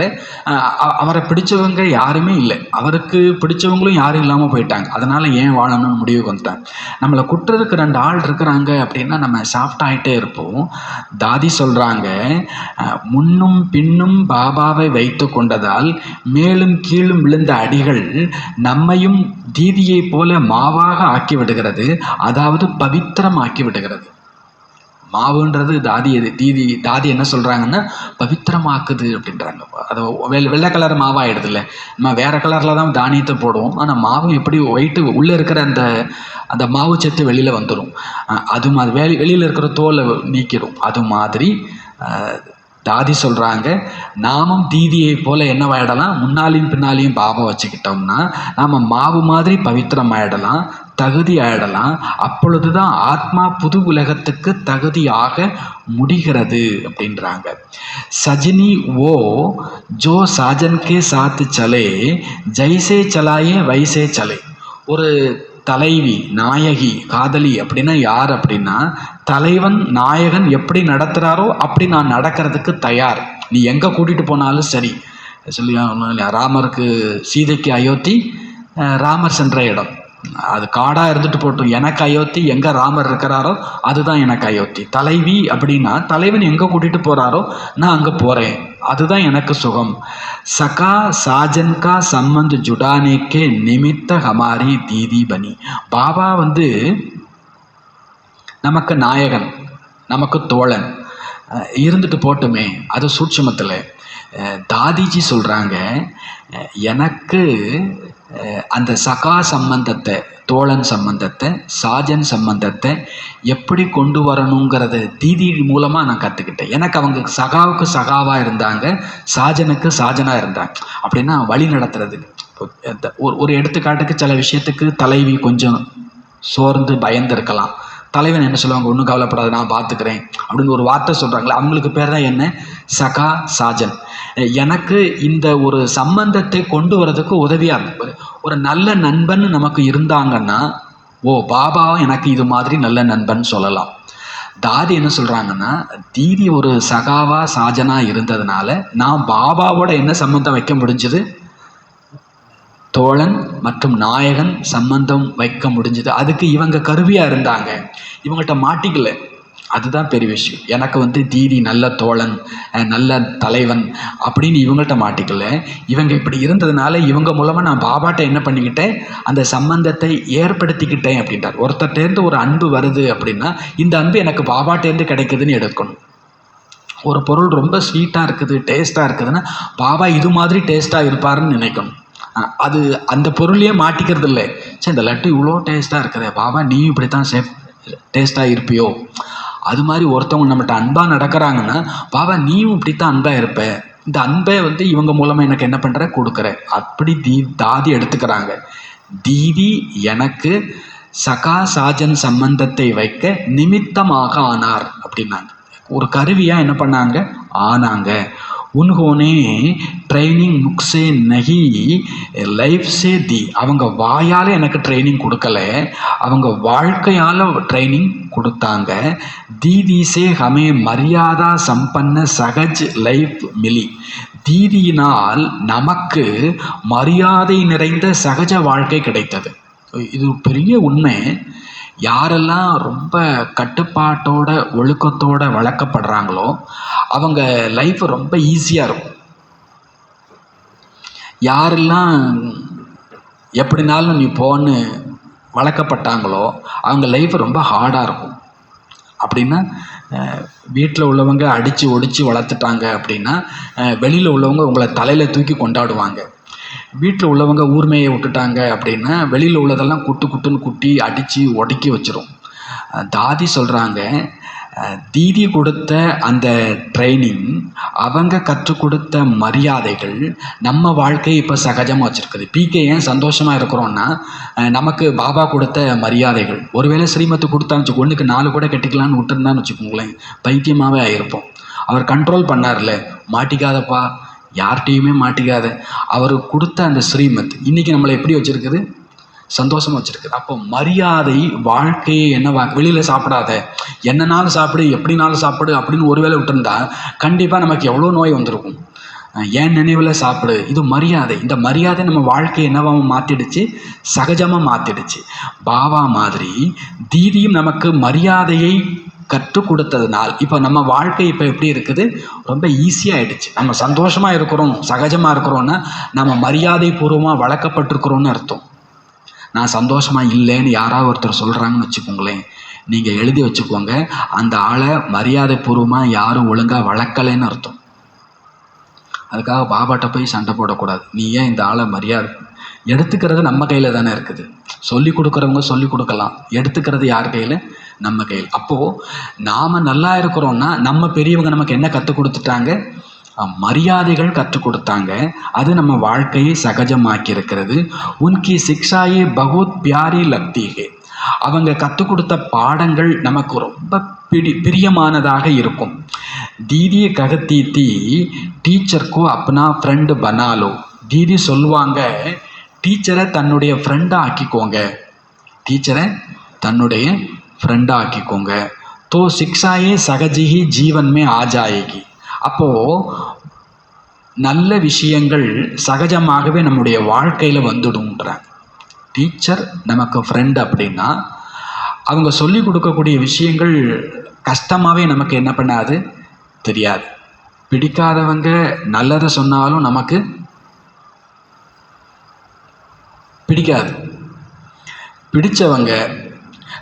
அவரை பிடிச்சவங்க யாருமே இல்லை, அவருக்கு பிடிச்சவங்களும் யாரும் இல்லாமல் போயிட்டாங்க. அதனால் ஏன் வாழணும்னு முடிவுக்கு வந்துட்டாங்க. நம்மளை குட்டுறதுக்கு 2 ஆள் இருக்கிறாங்க அப்படின்னா நம்ம சாஃப்டாகிட்டே இருப்போம். தாதி சொல்கிறாங்க, முன்னும் பின்னும் பாபாவை வைத்து கொண்டதால் மேலும் கீழும் விழுந்த அடிகள் நம்மையும் தீதியை போல மாவாக ஆக்கி விடுகிறது, அதாவது பவித்திரமாக்கி விடுகிறது. மாவுன்றது தாதி என்ன சொல்கிறாங்கன்னா பவித்திரமாக்குது அப்படின்றாங்க. அது வெள்ளை கலர் மாவாயிடுது இல்லை, நம்ம வேறு கலரில் தான் தானியத்தை போடுவோம், ஆனால் மாவு எப்படி ஒயிட்டு உள்ளே இருக்கிற அந்த மாவு சத்து வெளியில் வந்துடும், அது மாதிரி வெளியில் இருக்கிற தோலை நீக்கிடும். அது மாதிரி தாதி சொல்கிறாங்க, நாமும் தீதியை போல் என்னவாயிடலாம், முன்னாலையும் பின்னாலையும் பாபா வச்சுக்கிட்டோம்னா நாம் மாவு மாதிரி பவித்திரமாயிடலாம், தகுதி ஆயிடலாம். அப்பொழுது தான் ஆத்மா புது உலகத்துக்கு தகுதியாக முடிகிறது அப்படின்றாங்க. சஜினி ஓ ஜோ சாஜன் கே சாத்து சலே ஜைசே சலாயே வைசே சலே. ஒரு தலைவி, நாயகி, காதலி அப்படின்னா யார் அப்படின்னா, தலைவன் நாயகன் எப்படி நடத்துகிறாரோ அப்படி நான் நடக்கிறதுக்கு தயார், நீ எங்கே கூட்டிகிட்டு போனாலும் சரி. சொல்லி ராமருக்கு சீதைக்கு அயோத்தி ராமர் சென்ற இடம், அது காடாக இருந்துட்டு போட்டோம், எனக்கு அயோத்தி எங்கே ராமர் இருக்கிறாரோ அதுதான் எனக்கு அயோத்தி. தலைவி அப்படின்னா தலைவன் எங்கே கூட்டிகிட்டு போகிறாரோ நான் அங்கே போகிறேன், அதுதான் எனக்கு சுகம். சகா சாஜன் கா சம்பந்த் ஜுடானேக்கே நிமித்த ஹமாரி தீதி பனி. பாபா நமக்கு நாயகன், நமக்கு தோழன், இருந்துட்டு போட்டுமே, அது சூட்சுமத்தில். தாதிஜி சொல்கிறாங்க, எனக்கு அந்த சகா சம்பந்தத்தை, தோழன் சம்பந்தத்தை, சாஜன் சம்பந்தத்தை எப்படி கொண்டு வரணுங்கிறத தீதி மூலமாக நான் கற்றுக்கிட்டேன். எனக்கு அவங்க சகாவுக்கு சகாவாக இருந்தாங்க, சாஜனுக்கு சாஜனாக இருந்தாங்க. அப்படின்னா வழி நடத்துறது. ஒரு எடுத்துக்காட்டுக்கு சில விஷயத்துக்கு தலைவி கொஞ்சம் சோர்ந்து பயந்துருக்கலாம், தலைவன் என்ன சொல்லுவாங்க, ஒன்றும் கவலைப்படாது நான் பார்த்துக்கிறேன் அப்படின்னு ஒரு வார்த்தை சொல்கிறாங்களே, அவங்களுக்கு பேர் தான் என்ன, சகா சாஜன். எனக்கு இந்த ஒரு சம்பந்தத்தை கொண்டு வரதுக்கு உதவியாக ஒரு நல்ல நண்பன் நமக்கு இருந்தாங்கன்னா, ஓ பாபாவும் எனக்கு இது மாதிரி நல்ல நண்பன் சொல்லலாம். தாதி என்ன சொல்கிறாங்கன்னா, தீதி ஒரு சகாவா சாஜனா இருந்ததுனால நான் பாபாவோட என்ன சம்பந்தம் வைக்க முடிஞ்சது, தோழன் மற்றும் நாயகன் சம்பந்தம் வைக்க முடிஞ்சது. அதுக்கு இவங்க கருவியாக இருந்தாங்க, இவங்கள்ட்ட மாட்டிக்கல, அதுதான் பெரிய விஷயம். எனக்கு தீதி நல்ல தோழன், நல்ல தலைவன் அப்படின்னு இவங்கள்ட்ட மாட்டிக்கல, இவங்க இப்படி இருந்ததுனால இவங்க மூலமாக நான் பாபாட்ட என்ன பண்ணிக்கிட்டேன், அந்த சம்பந்தத்தை ஏற்படுத்திக்கிட்டேன் அப்படின்றார். ஒருத்தர்டேருந்து ஒரு அன்பு வருது அப்படின்னா இந்த அன்பு எனக்கு பாபாட்டேருந்து கிடைக்குதுன்னு எடுக்கணும். ஒரு பொருள் ரொம்ப ஸ்வீட்டாக இருக்குது, டேஸ்ட்டாக இருக்குதுன்னா பாபா இது மாதிரி டேஸ்ட்டாக இருப்பாருன்னு நினைக்கணும். அது அந்த பொருளையே மாட்டிக்கிறது இல்லை, சரி இந்த லட்டு இவ்வளோ டேஸ்ட்டாக இருக்குதே, பாபா நீயும் இப்படி தான் டேஸ்ட்டாக இருப்பியோ. அது மாதிரி ஒருத்தவங்க நம்மகிட்ட அன்பாக நடக்கிறாங்கன்னா, பாபா நீயும் இப்படித்தான் அன்பாக இருப்ப, இந்த அன்பை இவங்க மூலமாக எனக்கு என்ன பண்ணுற கொடுக்குற, அப்படி தாதி எடுத்துக்கிறாங்க. தீதி எனக்கு சகா சாஜன் சம்பந்தத்தை வைக்க நிமித்தமாக ஆனார் அப்படின்னாங்க. ஒரு கருவியாக என்ன பண்ணாங்க, ஆனாங்க. உன்ஹோனே ட்ரைனிங் முக்ஸே நகி லைஃப் சே தி. அவங்க வாயால் எனக்கு ட்ரைனிங் கொடுக்கல, அவங்க வாழ்க்கையால் ட்ரைனிங் கொடுத்தாங்க. தீதி சே ஹமே மரியாதா சம்பன்ன சகஜ் லைஃப் மிலி. தீதியினால் நமக்கு மரியாதை நிறைந்த சகஜ வாழ்க்கை கிடைத்தது. இது பெரிய உண்மை. யாரெல்லாம் ரொம்ப கட்டுப்பாட்டோட ஒழுக்கத்தோட வளர்க்கப்படுறாங்களோ அவங்க லைஃப் ரொம்ப ஈஸியாக இருக்கும். யாரெல்லாம் எப்படினாலும் நீ போன்னு வளர்க்கப்பட்டாங்களோ அவங்க லைஃப் ரொம்ப ஹார்டாக இருக்கும். அப்படின்னா வீட்டில் உள்ளவங்க அடித்து ஒடிச்சு வளர்த்துட்டாங்க அப்படின்னா வெளியில் உள்ளவங்க உங்களை தலையில் தூக்கி கொண்டாடுவாங்க. வீட்டில் உள்ளவங்க ஊர்மையை விட்டுட்டாங்க அப்படின்னா வெளியில் உள்ளதெல்லாம் குட்டுன்னு குட்டி அடித்து ஒடுக்கி வச்சிரும். தாதி சொல்கிறாங்க, தீதி கொடுத்த அந்த ட்ரைனிங், அவங்க கற்றுக் கொடுத்த மரியாதைகள் நம்ம வாழ்க்கையை இப்போ சகஜமாக வச்சுருக்குது. பிகே ஏன் சந்தோஷமாக இருக்கிறோன்னா நமக்கு பாபா கொடுத்த மரியாதைகள். ஒருவேளை ஸ்ரீமத்து கொடுத்தான்னு வச்சுக்கோ, ஒன்றுக்கு 4 கூட கட்டிக்கலான்னு விட்டுருந்தான்னு வச்சுக்கோங்களேன், பைத்தியமாகவே ஆகிருப்போம். அவர் கண்ட்ரோல் பண்ணார்ல, மாட்டிக்காதப்பா, யார்கிட்டையுமே மாட்டிக்காத. அவர் கொடுத்த அந்த ஸ்ரீமத் இன்றைக்கி நம்மளை எப்படி வச்சுருக்குது, சந்தோஷமாக வச்சுருக்குது. அப்போ மரியாதை வாழ்க்கையை என்னவா, வெளியில் சாப்பிடாத, என்னன்னாலும் சாப்பிடு, எப்படினாலும் சாப்பிடு அப்படின்னு ஒருவேளை விட்டுருந்தா கண்டிப்பாக நமக்கு எவ்வளோ நோய் வந்திருக்கும். ஏன் நினைவில் சாப்பிடு, இது மரியாதை. இந்த மரியாதை நம்ம வாழ்க்கையை என்னவாக மாற்றிடுச்சு, சகஜமாக மாற்றிடுச்சு. பாபா மாதிரி தீதியும் நமக்கு மரியாதையை கற்றுக் கொடுத்ததுனால் இப்போ நம்ம வாழ்க்கை இப்போ எப்படி இருக்குது, ரொம்ப ஈஸியாகிடுச்சு. நம்ம சந்தோஷமாக இருக்கிறோம், சகஜமாக இருக்கிறோன்னா நம்ம மரியாதை பூர்வமாக வளர்க்கப்பட்டிருக்கிறோன்னு அர்த்தம். நான் சந்தோஷமாக இல்லைன்னு யாராவது ஒருத்தர் சொல்கிறாங்கன்னு வச்சுக்கோங்களேன், நீங்கள் எழுதி வச்சுக்கோங்க, அந்த ஆளை மரியாதை பூர்வமாக யாரும் ஒழுங்காக வளர்க்கலைன்னு அர்த்தம். அதுக்காக பாபாட்ட போய் சண்டை போடக்கூடாது. நீ ஏன் இந்த ஆளை மரியாதை எடுத்துக்கிறது நம்ம கையில் தானே இருக்குது. சொல்லி கொடுக்குறவங்க சொல்லி கொடுக்கலாம், எடுத்துக்கிறது யார் கையில், நம்ம கையில். அப்போது நாம் நல்லா இருக்கிறோன்னா நம்ம பெரியவங்க நமக்கு என்ன கற்றுக் கொடுத்துட்டாங்க, மரியாதைகள் கற்றுக் கொடுத்தாங்க. அது நம்ம வாழ்க்கையை சகஜமாக்கி இருக்கிறது. உன்கி சிக்ஷாயே பகுத் பியாரி லக்திகே. அவங்க கற்றுக் கொடுத்த பாடங்கள் நமக்கு ரொம்ப பிரியமானதாக இருக்கும். தீதி ககத்தி தீ டீச்சர்க்கோ அப்பனா ஃப்ரெண்டு பனாலோ. தீதி சொல்லுவாங்க, டீச்சரை தன்னுடைய ஃப்ரெண்டாக ஆக்கிக்கோங்க, டீச்சரை தன்னுடைய ஃப்ரெண்டாக ஆக்கிக்கோங்க. தோ சிக்ஷாயே சகஜிஹி ஜீவன் மே ஆ ஜாயேகி. அப்போது நல்ல விஷயங்கள் சகஜமாகவே நம்முடைய வாழ்க்கையில் வந்துடும்ன்றாங்க. டீச்சர் நமக்கு ஃப்ரெண்ட் அப்படின்னா அவங்க சொல்லி கொடுக்கக்கூடிய விஷயங்கள் கஷ்டமாகவே நமக்கு என்ன பண்ணாது, தெரியாது. பிடிக்காதவங்க நல்லதை சொன்னாலும் நமக்கு பிடிக்காது. பிடித்தவங்க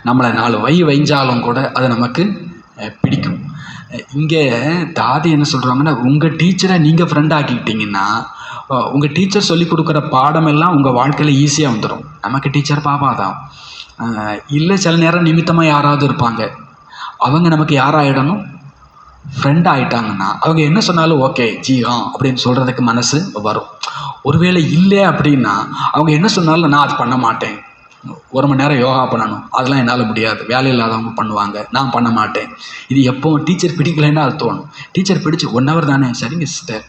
நம்மளை 4 வைஞ்சாலும் கூட அது நமக்கு பிடிக்கும். இங்கே தாதி என்ன சொல்கிறாங்கன்னா, உங்கள் டீச்சரை நீங்கள் ஃப்ரெண்ட் ஆக்கிக்கிட்டிங்கன்னா உங்கள் டீச்சர் சொல்லி கொடுக்குற பாடமெல்லாம் உங்கள் வாழ்க்கையில் ஈஸியாக வந்துடும். நமக்கு டீச்சர் பாப்பா தான். இல்லை சில நேரம் நிமித்தமாக யாராவது இருப்பாங்க, அவங்க நமக்கு யாராகிடணும், ஃப்ரெண்ட் ஆகிட்டாங்கன்னா அவங்க என்ன சொன்னாலும் ஓகே ஜீஹா அப்படின்னு சொல்கிறதுக்கு மனசு வரும். ஒருவேளை இல்லை அப்படின்னா அவங்க என்ன சொன்னாலும் நான் அது பண்ண மாட்டேன், 1 மணி நேரம் யோகா பண்ணணும், அதெல்லாம் என்னால் முடியாது, வேலை இல்லாதவங்க பண்ணுவாங்க, நான் பண்ண மாட்டேன். இது எப்போ டீச்சர் பிடிக்கலைன்னா அது தோணும். டீச்சர் பிடிச்சி 1 hour தானே, சரிங்க சிஸ்டர்,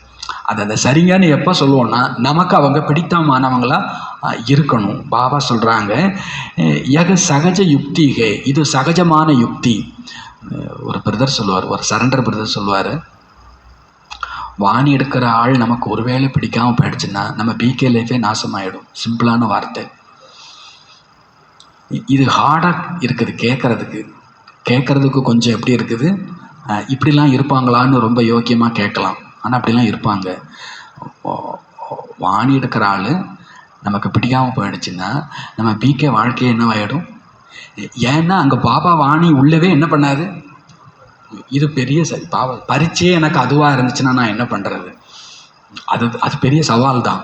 அந்த சரிங்கன்னு எப்போ சொல்லுவோன்னா நமக்கு அவங்க பிடித்தமானவங்களாக இருக்கணும். பாபா சொல்கிறாங்க, யக சகஜ யுக்திகே, இது சகஜமான யுக்தி. ஒரு பிரதர் சொல்லுவார், ஒரு சரண்டர் பிரதர் சொல்லுவார், வாணி எடுக்கிற ஆள் நமக்கு ஒருவேளை பிடிக்காமல் போயிடுச்சுன்னா நம்ம பிகே லைஃபே நாசமாயிடும். சிம்பிளான வார்த்தை. இது ஹார்டாக இருக்குது கேட்குறதுக்கு கொஞ்சம் எப்படி இருக்குது, இப்படிலாம் இருப்பாங்களான்னு ரொம்ப யோக்கியமாக கேட்கலாம். ஆனால் அப்படிலாம் இருப்பாங்க. வாணி எடுக்கிற ஆள் நமக்கு பிடிக்காமல் போயிடுச்சுன்னா நம்ம பிகே வாழ்க்கையே என்னவாயிடும். ஏன்னா அங்கே பாபா வாணி உள்ளவே என்ன பண்ணாது, இது பெரிய பாபா பரீட்சையே எனக்கு அதுவாக இருந்துச்சுன்னா நான் என்ன பண்ணுறது, அது பெரிய சவால் தான்.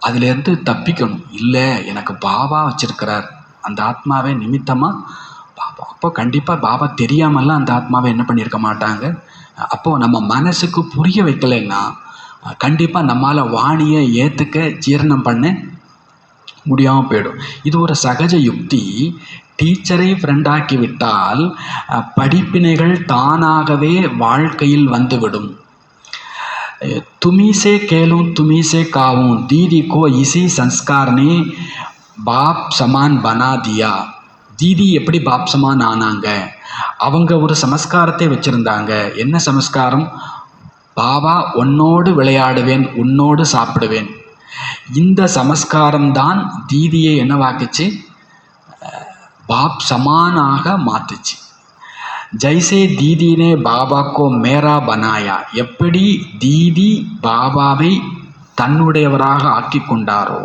அதுலேருந்து தப்பிக்கணும். இல்லை எனக்கு பாபா வச்சிருக்கிறார், அந்த ஆத்மாவை நிமித்தமாக பாபா. அப்போ கண்டிப்பாக பாபா தெரியாமலாம் அந்த ஆத்மாவை என்ன பண்ணியிருக்க மாட்டாங்க. அப்போது நம்ம மனசுக்கு புரிய வைக்கலைன்னா கண்டிப்பாக நம்மளால் வாணியை ஏற்றுக்க ஜீரணம் பண்ண முடியாமல் போயிடும். இது ஒரு சகஜ யுக்தி. டீச்சரை ஃப்ரெண்டாக்கி விட்டால் படிப்பினைகள் தானாகவே வாழ்க்கையில் வந்துவிடும். துமிசே கேளும் துமிசே காவும் தீதி கோ இசி சன்ஸ்கார்னே பாப் சமான் பனா தியா. தீதி எப்படி பாப் சமான் ஆனாங்க? அவங்க ஒரு சமஸ்காரத்தை வச்சுருந்தாங்க. என்ன சமஸ்காரம்? பாபா உன்னோடு விளையாடுவேன், உன்னோடு சாப்பிடுவேன். இந்த சமஸ்காரம்தான் தீதியை என்னவாக்குச்சு? பாப் சமானாக மாத்துச்சு. ஜெய்சே தீதினே பாபாக்கோ மேரா பனாயா. எப்படி தீதி பாபாவை தன்னுடையவராக ஆக்கி கொண்டாரோ,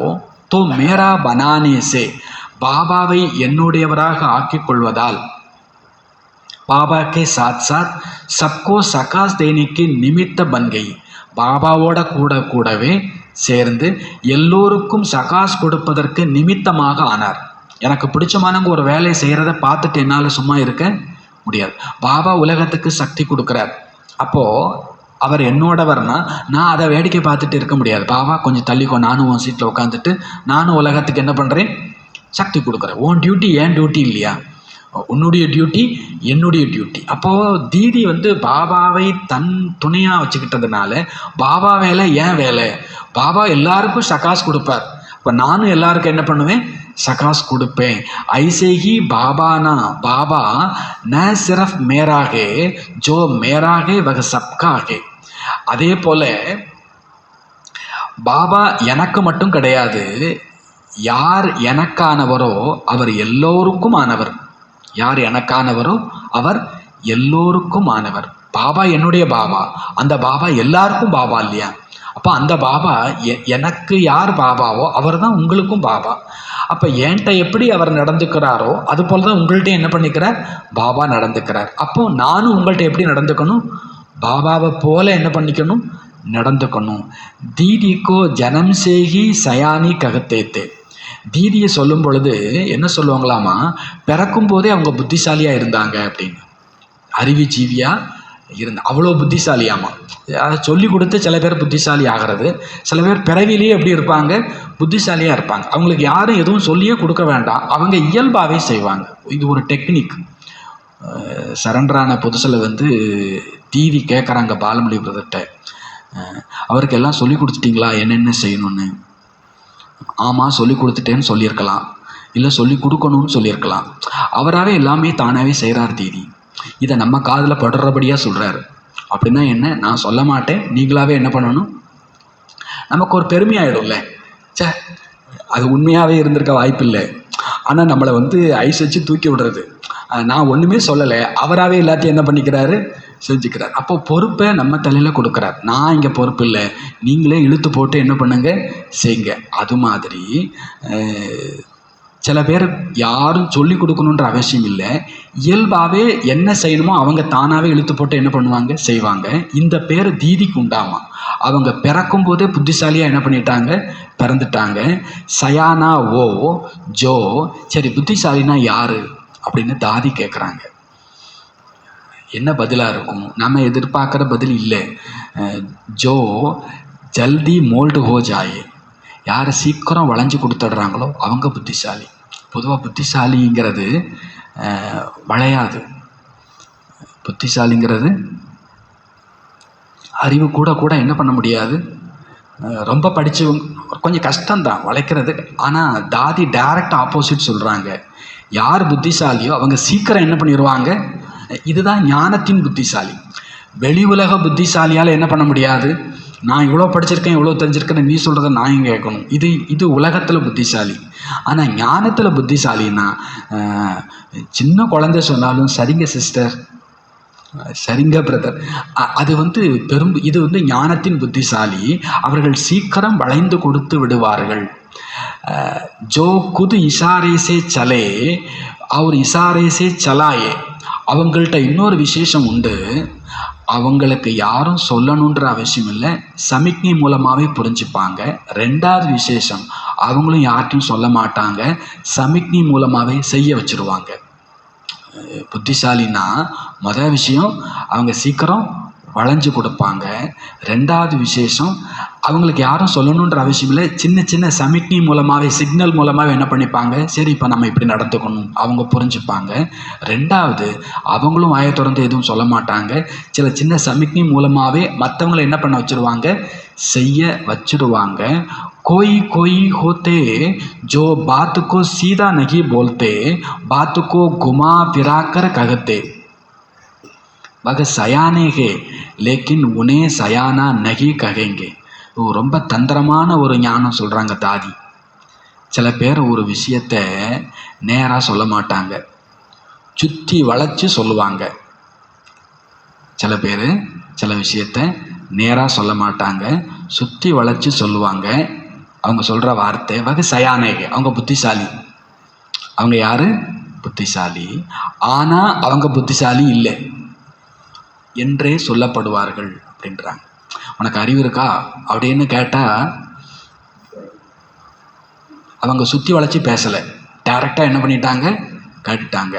தோ மேரா பனானேசே பாபாவை என்னுடையவராக ஆக்கி கொள்வதால் பாபா கே சாத் சாத் சப்கோ சகாஸ் தேனிக்கு நிமித்த பன்கை. பாபாவோட கூடவே சேர்ந்து எல்லோருக்கும் சகாஸ் கொடுப்பதற்கு நிமித்தமாக ஆனார். எனக்கு பிடிச்சமானவங்க ஒரு வேலையை செய்கிறத பார்த்துட்டு என்னால் சும்மா இருக்க முடியாது. பாபா உலகத்துக்கு சக்தி கொடுக்குறார். அப்போது அவர் என்னோடவர்னா நான் அதை வேடிக்கை பார்த்துட்டு இருக்க முடியாது. பாபா கொஞ்சம் தள்ளிக்கோ, நானும் உன் சீட்டில் உட்காந்துட்டு நானும் உலகத்துக்கு என்ன பண்ணுறேன்? சக்தி கொடுக்குறேன். உன் டியூட்டி ஏன் டியூட்டி இல்லையா? உன்னுடைய டியூட்டி என்னுடைய டியூட்டி. அப்போது தீதி பாபாவை தன் துணையாக வச்சுக்கிட்டதுனால பாபா வேலை ஏன் வேலை? பாபா எல்லாருக்கும் சகாஸ் கொடுப்பார். இப்போ நானும் எல்லாருக்கும் என்ன பண்ணுவேன்? சகாஸ் கொடுப்பேன். ஐசே ஹி பாபானா பாபா ந சிரஃப் மேராகே ஜோ மேராகே வக சப்காகே. அதே போல பாபா எனக்கு மட்டும் கிடையாது. யார் எனக்கானவரோ அவர் எல்லோருக்கும் ஆனவர். யார் எனக்கானவரோ அவர் எல்லோருக்கும் ஆனவர். பாபா என்னுடைய பாபா, அந்த பாபா எல்லாருக்கும் பாபா இல்லையா? அப்போ அந்த பாபா எனக்கு யார் பாபாவோ அவர் தான் உங்களுக்கும் பாபா. அப்போ என்கிட்ட எப்படி அவர் நடந்துக்கிறாரோ அது போல தான் உங்கள்கிட்ட என்ன பண்ணிக்கிறார்? பாபா நடந்துக்கிறார். அப்போது நானும் உங்கள்கிட்ட எப்படி நடந்துக்கணும்? பாபாவை போல என்ன பண்ணிக்கணும்? நடந்துக்கணும். தீதிக்கோ ஜனம் சேகி சயானி ககத்தேத்தே. தீதியை சொல்லும் பொழுது என்ன சொல்லுவாங்களாமா? பிறக்கும் போதே அவங்க புத்திசாலியாக இருந்தாங்க அப்படின்னு. அறிவுஜீவியாக அவ்வளோ புத்திசாலியாமா. அதை சொல்லி கொடுத்து சில பேர் புத்திசாலி ஆகிறது. சில பேர் பிறவிலேயே எப்படி இருப்பாங்க? புத்திசாலியாக இருப்பாங்க. அவங்களுக்கு யாரும் எதுவும் சொல்லியே கொடுக்க வேண்டாம், அவங்க இயல்பாகவே செய்வாங்க. இது ஒரு டெக்னிக். சரண்டரான புதுசில் தீதி கேட்குறாங்க பாலமுடி பிரதர்கிட்ட, அவருக்கு எல்லாம் சொல்லி கொடுத்துட்டிங்களா என்னென்ன செய்யணும்னு? ஆமாம் சொல்லி கொடுத்துட்டேன்னு சொல்லியிருக்கலாம், இல்லை சொல்லி கொடுக்கணும்னு சொல்லியிருக்கலாம். அவராகவே எல்லாமே தானாகவே செய்கிறார் தீதி. இதை நம்ம காதில் படுறபடியாக சொல்கிறாரு. அப்படின்னா என்ன? நான் சொல்ல மாட்டேன், நீங்களாவே என்ன பண்ணணும்? நமக்கு ஒரு பெருமையாயிடும்ல. சே, அது உண்மையாகவே இருந்திருக்க வாய்ப்பில்லை. ஆனால் நம்மளை ஐஸ் வச்சு தூக்கி விடுறது. நான் ஒன்றுமே சொல்லலை, அவராகவே எல்லாத்தையும் என்ன பண்ணிக்கிறாரு? செஞ்சுக்கிறார். அப்போ பொறுப்பை நம்ம தலையில் கொடுக்குறார். நான் இங்கே பொறுப்பு இல்லை, நீங்களே இழுத்து போட்டு என்ன பண்ணுங்க, செய்யுங்க. அது மாதிரி சில பேர் யாரும் சொல்லி கொடுக்கணுன்ற அவசியம் இல்லை. இயல்பாகவே என்ன செய்யணுமோ அவங்க தானாகவே இழுத்து போட்டு என்ன பண்ணுவாங்க? செய்வாங்க. இந்த பேர் தீதிக்கு உண்டாமா. அவங்க பிறக்கும் போதே புத்திசாலியாக என்ன பண்ணிட்டாங்க? பிறந்துட்டாங்க. சயானா ஓ ஜோ. சரி, புத்திசாலினா யாரு அப்படின்னு தாதி கேட்குறாங்க. என்ன பதிலாக இருக்கும்? நம்ம எதிர்பார்க்குற பதில் இல்லை. ஜோ ஜல்தி மோல்டு ஹோ ஜாயே. யாரை சீக்கிரம் வளைஞ்சு கொடுத்துட்றாங்களோ அவங்க புத்திசாலி. பொதுவாக புத்திசாலிங்கிறது வளையாது. புத்திசாலிங்கிறது அறிவு கூட என்ன பண்ண முடியாது, ரொம்ப படித்தவங்க கொஞ்சம் கஷ்டம்தான் வளைக்கிறது. ஆனால் தாதி டைரக்ட் ஆப்போசிட் சொல்கிறாங்க. யார் புத்திசாலியோ அவங்க சீக்கிரம் என்ன பண்ணிடுவாங்க. இதுதான் ஞானத்தின் புத்திசாலி. வெளி உலக புத்திசாலியால் என்ன பண்ண முடியாது. நான் இவ்வளோ படிச்சிருக்கேன், இவ்வளோ தெரிஞ்சிருக்கேன், நீ சொல்கிறத நான் இங்கே கேட்கணும். இது உலகத்தில் புத்திசாலி. ஆனால் ஞானத்தில் புத்திசாலின்னா சின்ன குழந்தை சொன்னாலும் சரிங்க சிஸ்டர், சரிங்க பிரதர், அது இது ஞானத்தின் புத்திசாலி. அவர்கள் சீக்கிரம் வளைந்து கொடுத்து விடுவார்கள். ஜோ குது இசாரேசே சலே அவர் இசாரேசே சலாயே. அவங்கள்ட்ட இன்னொரு விசேஷம் உண்டு. அவங்களுக்கு யாரும் சொல்லணுன்ற அவசியம் இல்லை, சமிக்ஞை மூலமாகவே புரிஞ்சுப்பாங்க. ரெண்டாவது விசேஷம், அவங்களும் யார்ட்டையும் சொல்ல மாட்டாங்க, சமிக்ஞை மூலமாகவே செய்ய வச்சுருவாங்க. புத்திசாலின்னா முதல் விஷயம் அவங்க சீக்கிரம் வளைஞ்சு கொடுப்பாங்க. ரெண்டாவது விசேஷம், அவங்களுக்கு யாரும் சொல்லணுன்ற அவசியம் இல்லை, சின்ன சின்ன சமிக்ஞை மூலமாகவே, சிக்னல் மூலமாகவே என்ன பண்ணிப்பாங்க, சரி இப்போ நம்ம இப்படி நடந்துக்கணும் அவங்க புரிஞ்சுப்பாங்க. ரெண்டாவது, அவங்களும் வாயை திறந்து எதுவும் சொல்ல மாட்டாங்க, சில சின்ன சமிக்ஞை மூலமாகவே மற்றவங்களை என்ன பண்ண வச்சுருவாங்க, செய்ய வச்சுடுவாங்க. कोई कोई होते जो बात को सीधा नहीं बोलते, बात को घुमा फिरा कर कहते, वह सयाने है लेकिन उन्हें सयाना नहीं कहेंगे. ரொம்ப தந்திரமான ஒரு ஞானம் சொல்கிறாங்க தாதி. சில பேர் ஒரு விஷயத்தை நேராக சொல்ல மாட்டாங்க, சுற்றி வளைச்சி சொல்லுவாங்க. சில பேர் சில விஷயத்தை நேராக சொல்ல மாட்டாங்க, சுற்றி வளைச்சி சொல்லுவாங்க. அவங்க சொல்கிற வார்த்தை வகை சயானேக, அவங்க புத்திசாலி. அவங்க யார்? புத்திசாலி. ஆனால் அவங்க புத்திசாலி இல்லை என்றே சொல்லப்படுவார்கள் அப்படின்றாங்க. உனக்கு அறிவு இருக்கா அப்படின்னு கேட்டால் அவங்க சுற்றி வளைச்சி பேசலை, டைரெக்டாக என்ன பண்ணிட்டாங்க, கேட்டுட்டாங்க.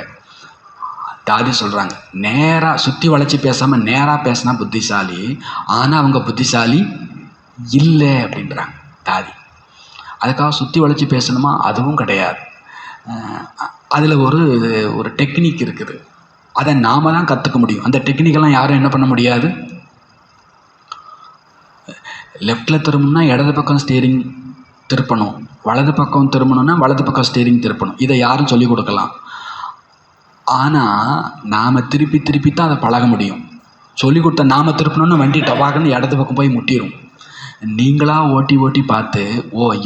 தாதி சொல்கிறாங்க, நேராக சுற்றி வளைச்சி பேசாமல் நேராக பேசினா புத்திசாலி, ஆனால் அவங்க புத்திசாலி இல்லை அப்படின்றாங்க தாதி. அதுக்காக சுற்றி வளைச்சி பேசணுமா? அதுவும் கிடையாது. அதில் ஒரு டெக்னிக் இருக்குது, அதை நாம் தான் கற்றுக்க முடியும். அந்த டெக்னிக்கெல்லாம் யாரும் என்ன பண்ண முடியாது. லெஃப்டில் திரும்பணும்னா இடது பக்கம் ஸ்டீரிங் திருப்பணும், வலது பக்கம் திரும்பணும்னா வலது பக்கம் ஸ்டீரிங் திருப்பணும். இதை யாரும் சொல்லிக் கொடுக்கலாம். ஆனால் நாம் திருப்பி திருப்பி தான் அதை பழக முடியும். சொல்லிக் கொடுத்த நாம் திருப்பணும்னு வண்டி டபாக்குன்னு இடது பக்கம் போய் முட்டிடும். நீங்களாக ஓட்டி ஓட்டி பார்த்து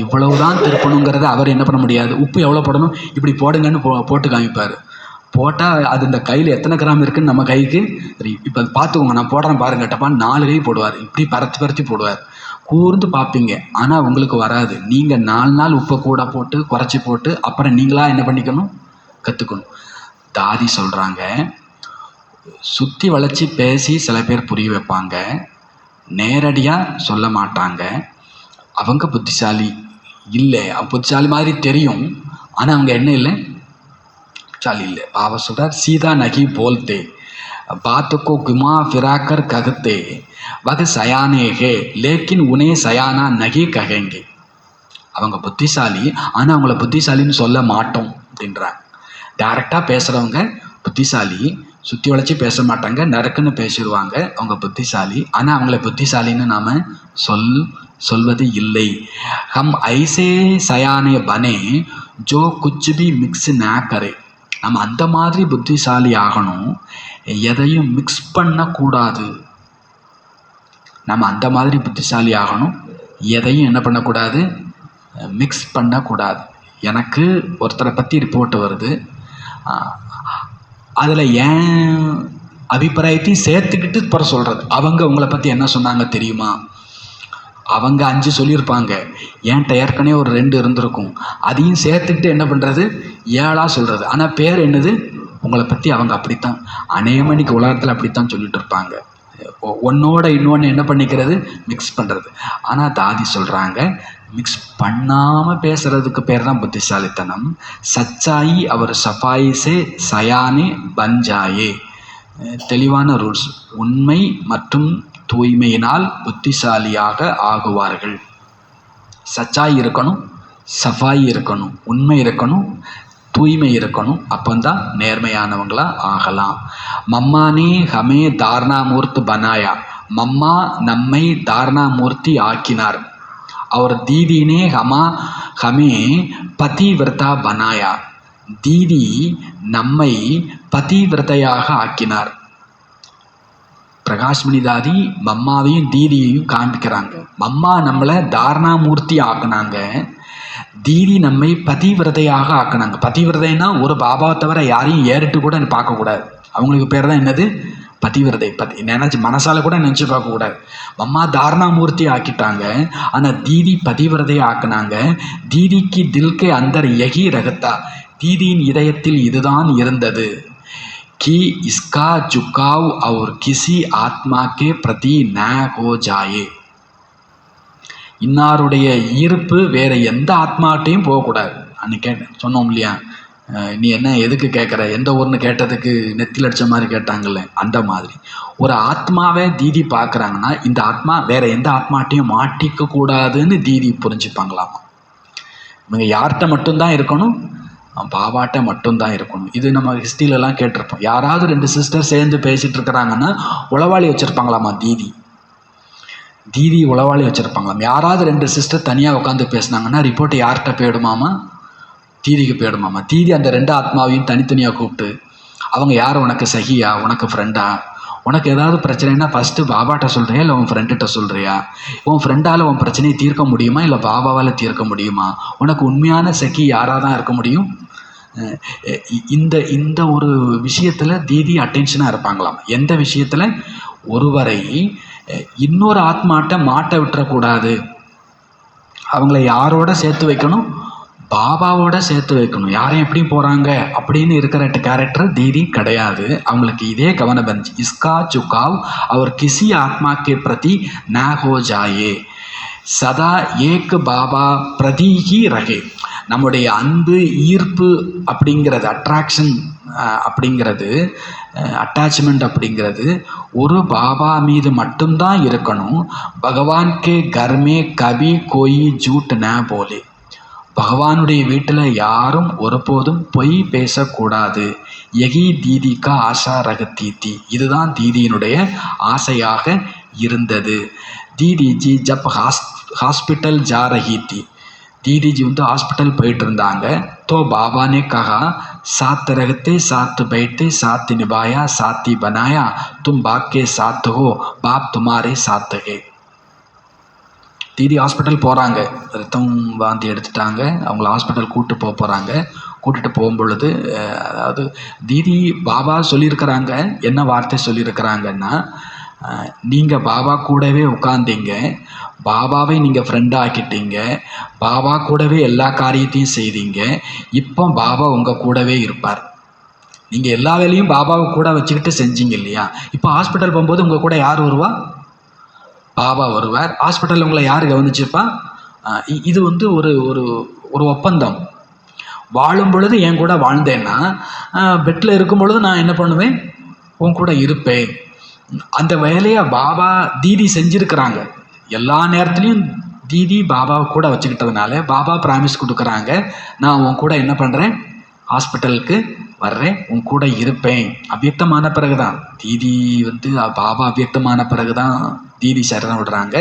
இவ்வளவு தான் திருப்பணுங்கிறத அவர் என்ன பண்ண முடியாது. உப்பு எவ்வளோ போடணும், இப்படி போடுங்கன்னு போட்டு காமிப்பார். போட்டால் அது இந்த கையில் எத்தனை கிராம் இருக்குன்னு நம்ம கைக்கு தெரியும். இப்போ பார்த்துக்கோங்க, நான் போடுறேன் பாருங்க, டப்பான்னு 4 கை போடுவார், இப்படி பரத்தி போடுவார். கூர்ந்து பார்ப்பீங்க, ஆனால் உங்களுக்கு வராது. நீங்கள் 4 நாள் உப்பை கூட போட்டு குறைச்சி போட்டு அப்புறம் நீங்களாக என்ன பண்ணிக்கணும், கற்றுக்கணும். தாதி சொல்கிறாங்க, சுற்றி வளைச்சி பேசி சில பேர் புரிய வைப்பாங்க, நேரடியாக சொல்ல மாட்டாங்க. அவங்க புத்திசாலி இல்லை, அவங்க புத்திசாலி மாதிரி தெரியும், ஆனால் அவங்க என்ன இல்லை, புத்திசாலி இல்லை. பாபா சொல்கிறார், சீதா நகி போல்தே बात को घुमा फिरा कर कहते वह सयाने है लेकिन उन्हें सयाना नहीं कहेंगे. அவங்க புத்திசாலி, ஆனால் அவங்கள புத்திசாலின்னு சொல்ல மாட்டோம் அப்படின்றாங்க. டைரெக்டாக பேசுகிறவங்க புத்திசாலி, சுற்றி வளைச்சி பேச மாட்டாங்க, நறுக்குன்னு பேசிடுவாங்க, அவங்க புத்திசாலி. ஆனால் அவங்கள புத்திசாலின்னு நாம் சொல்வது இல்லை. ஹம் ஐசே சயானே பனே ஜோ குச் பி மிக்ஸ் நா கரே. நம்ம அந்த மாதிரி புத்திசாலி ஆகணும், எதையும் மிக்ஸ் பண்ணக்கூடாது. நம்ம அந்த மாதிரி புத்திசாலி ஆகணும், எதையும் என்ன பண்ணக்கூடாது, மிக்ஸ் பண்ணக்கூடாது. எனக்கு ஒருத்தரை பற்றி ரிப்போர்ட் வருது, அதில் ஏன் அபிப்பிராயத்தையும் சேர்த்துக்கிட்டு பிற சொல்கிறது. அவங்க உங்களை பற்றி என்ன சொன்னாங்க தெரியுமா, அவங்க 5 சொல்லியிருப்பாங்க, என்கிட்ட ஏற்கனவே ஒரு 2 இருந்திருக்கும், அதையும் சேர்த்துக்கிட்டு என்ன பண்ணுறது, 7ஆக சொல்கிறது. ஆனால் பேர் என்னது, உங்களை பற்றி அவங்க அப்படித்தான், அநேகமணிக்கு உலகத்தில் அப்படித்தான் சொல்லிட்டு இருப்பாங்க. ஒன்றோட இன்னொன்று என்ன பண்ணிக்கிறது, மிக்ஸ் பண்ணுறது. ஆனால் தாதி சொல்கிறாங்க, மிக்ஸ் பண்ணாமல் பேசுகிறதுக்கு பேர் தான் புத்திசாலித்தனம். சச்சாயி அவர் சஃபாயிசே சயானே பஞ்சாயே. தெளிவான ரூல்ஸ், உண்மை மற்றும் தூய்மையினால் புத்திசாலியாக ஆகுவார்கள். சச்சாய் இருக்கணும், சஃபாய் இருக்கணும், உண்மை இருக்கணும், தூய்மை இருக்கணும், அப்போந்தான் நேர்மையானவங்களாக ஆகலாம். மம்மானே ஹமே தாரணாமூர்த்தி பனாயா. மம்மா நம்மை தாரணாமூர்த்தி ஆக்கினார். और दीदी ने हमें पतिव्रता बनाया. दीदी நம்மை பதிவிரதையாக ஆக்கினார். பிரகாஷ்மணி தாதி மம்மாவையும் தீதியையும் காண்பிக்கிறாங்க. மம்மா நம்மளை தாரணாமூர்த்தி ஆக்குனாங்க, தீதி நம்மை பதிவிரதையாக ஆக்குனாங்க. பதிவிரதைன்னா ஒரு பாபாவை தவிர யாரையும் ஏறிட்டு கூட பார்க்கக்கூடாது. அவங்களுக்கு பேர் தான் என்னது, பதிவிரதை. நினச்சி மனசால கூட நினச்சி பார்க்கக்கூடாது. மம்மா தாரணாமூர்த்தி ஆக்கிட்டாங்க, ஆனால் தீதி பதிவிரதை ஆக்குனாங்க. தீதிக்கு தில்கே அந்தர் யகி ரகத்தா. தீதியின் இதயத்தில் இதுதான் இருந்தது. कि इसका झुकाव और किसी आत्मा के प्रति न हो जाए. இன்னாருடைய ஈர்ப்பு வேற எந்த ஆத்மாட்டையும் போகக்கூடாது. அன்னைக்கு சொன்னோம் இல்லையா, நீ என்ன எதுக்கு கேட்குற, எந்த ஊர்னு கேட்டதுக்கு நெத்தியில் அடித்த மாதிரி கேட்டாங்கல்ல, அந்த மாதிரி ஒரு ஆத்மாவை தீதி பார்க்குறாங்கன்னா இந்த ஆத்மா வேற எந்த ஆத்மாட்டையும் மாட்டிக்க கூடாதுன்னு தீதி புரிஞ்சுப்பாங்களாமா. இவங்க யார்கிட்ட மட்டும்தான் இருக்கணும், பாபாட்ட மட்டும்தான் இருக்கணும். இது நம்ம ஹிஸ்ட்ரியிலலாம் கேட்டிருப்போம். யாராவது 2 சிஸ்டர் சேர்ந்து பேசிகிட்டு இருக்கிறாங்கன்னா உளவாளி வச்சுருப்பாங்களாமா. தீதி உளவாளி வச்சுருப்பாங்களாம். யாராவது 2 சிஸ்டர் தனியாக உட்காந்து பேசினாங்கன்னா ரிப்போர்ட் யார்கிட்ட போயிடுமாமா, தீதிக்கு போயிடுமாமா. தீதி அந்த 2 ஆத்மாவையும் தனித்தனியாக கூப்பிட்டு அவங்க யார், உனக்கு சகியா, உனக்கு ஃப்ரெண்டா, உனக்கு ஏதாவது பிரச்சனைனா ஃபஸ்ட்டு பாபாட்ட சொல்கிறியா இல்லை உன் ஃப்ரெண்டுகிட்ட சொல்கிறியா, உன் ஃப்ரெண்டால் உன் பிரச்சனையை தீர்க்க முடியுமா இல்லை பாபாவால் தீர்க்க முடியுமா, உனக்கு உண்மையான சகி யாராக தான் இருக்க முடியும். இந்த ஒரு விஷயத்தில் தீதி அட்டென்ஷனாக இருப்பாங்களாம். எந்த விஷயத்தில், ஒருவரை இன்னொரு ஆத்மாட்ட மாட்ட விட்டுறக்கூடாது, அவங்கள யாரோட சேர்த்து வைக்கணும், பாபாவோட சேர்த்து வைக்கணும். யாரையும் எப்படி போகிறாங்க அப்படின்னு இருக்கிற கேரக்டர் தீதி கிடையாது. அவங்களுக்கு இதே கவனபந்தி, இஸ்கா சுகாவ் அவர் கிசி ஆத்மா கே பிரதி ந ஹோ ஜாயே சதா ஏக் பாபா பிரதி ஹி ரகே. நம்முடைய அன்பு, ஈர்ப்பு அப்படிங்கிறது, அட்ராக்ஷன் அப்படிங்கிறது, அட்டாச்மெண்ட் அப்படிங்கிறது ஒரு பாபா மீது மட்டும்தான் இருக்கணும். பகவான் கே கர்மே கபி கோயி ஜூட் ந போலே. பகவானுடைய வீட்டில் யாரும் ஒருபோதும் பொய் பேசக்கூடாது. யகி தீதிக்கா ஆஷா ரகத்தி தி. இதுதான் தீதியினுடைய ஆசையாக இருந்தது. தீதிஜி ஜப் ஹாஸ்பிட்டல் ஜா ரஹி தி. தீதிஜி ஹாஸ்பிட்டல் போயிட்டு இருந்தாங்க. தோ பாபானே கஹா साथ रहते साथ बैठे साथ निभाया साथी बनाया तुम बाप के साथ हो बाप तुम्हारे साथ है. தீதி ஹாஸ்பிட்டல் போகிறாங்க, ரத்தம் வாந்தி எடுத்துட்டாங்க. அவங்கள ஹாஸ்பிட்டல் கூட்டிட்டு போகும்பொழுது அதாவது தீதி பாபா சொல்லியிருக்கிறாங்க. என்ன வார்த்தை சொல்லியிருக்கிறாங்கன்னா, நீங்கள் பாபா கூடவே உட்காந்தீங்க, பாபாவை நீங்கள் ஃப்ரெண்டாக ஆக்கிட்டீங்க, பாபா கூடவே எல்லா காரியத்தையும் செய்தீங்க, இப்போ பாபா உங்கள் கூடவே இருப்பார். நீங்கள் எல்லா வேலையும் பாபாவை கூட வச்சுக்கிட்டு செஞ்சீங்க இல்லையா, இப்போ ஹாஸ்பிட்டல் போகும்போது உங்கள் கூட யார் வருவா, பாபா வருவார். ஹாஸ்பிட்டலில் உங்களை யார் கவனிச்சுப்பா. இது ஒரு ஒரு ஒரு ஒப்பந்தம். வாழும் பொழுது என் கூட வாழ்ந்தேன்னா பெட்டில் இருக்கும் பொழுது நான் என்ன பண்ணுவேன், உன் கூட இருப்பேன். அந்த வேலையை பாபா தீதி செஞ்சுருக்கிறாங்க. எல்லா நேரத்துலையும் தீதி பாபாவை கூட வச்சுக்கிட்டதுனால பாபா ப்ராமிஸ் கொடுக்குறாங்க, நான் உன் கூட என்ன பண்ணுறேன், ஹாஸ்பிட்டலுக்கு வர்றேன், உன் கூட இருப்பேன். அவ்வியக்தமான பிறகு தான் தீதி பாபா அவ்வியக்தமான பிறகு தான் தீதி சரணம் விடுறாங்க.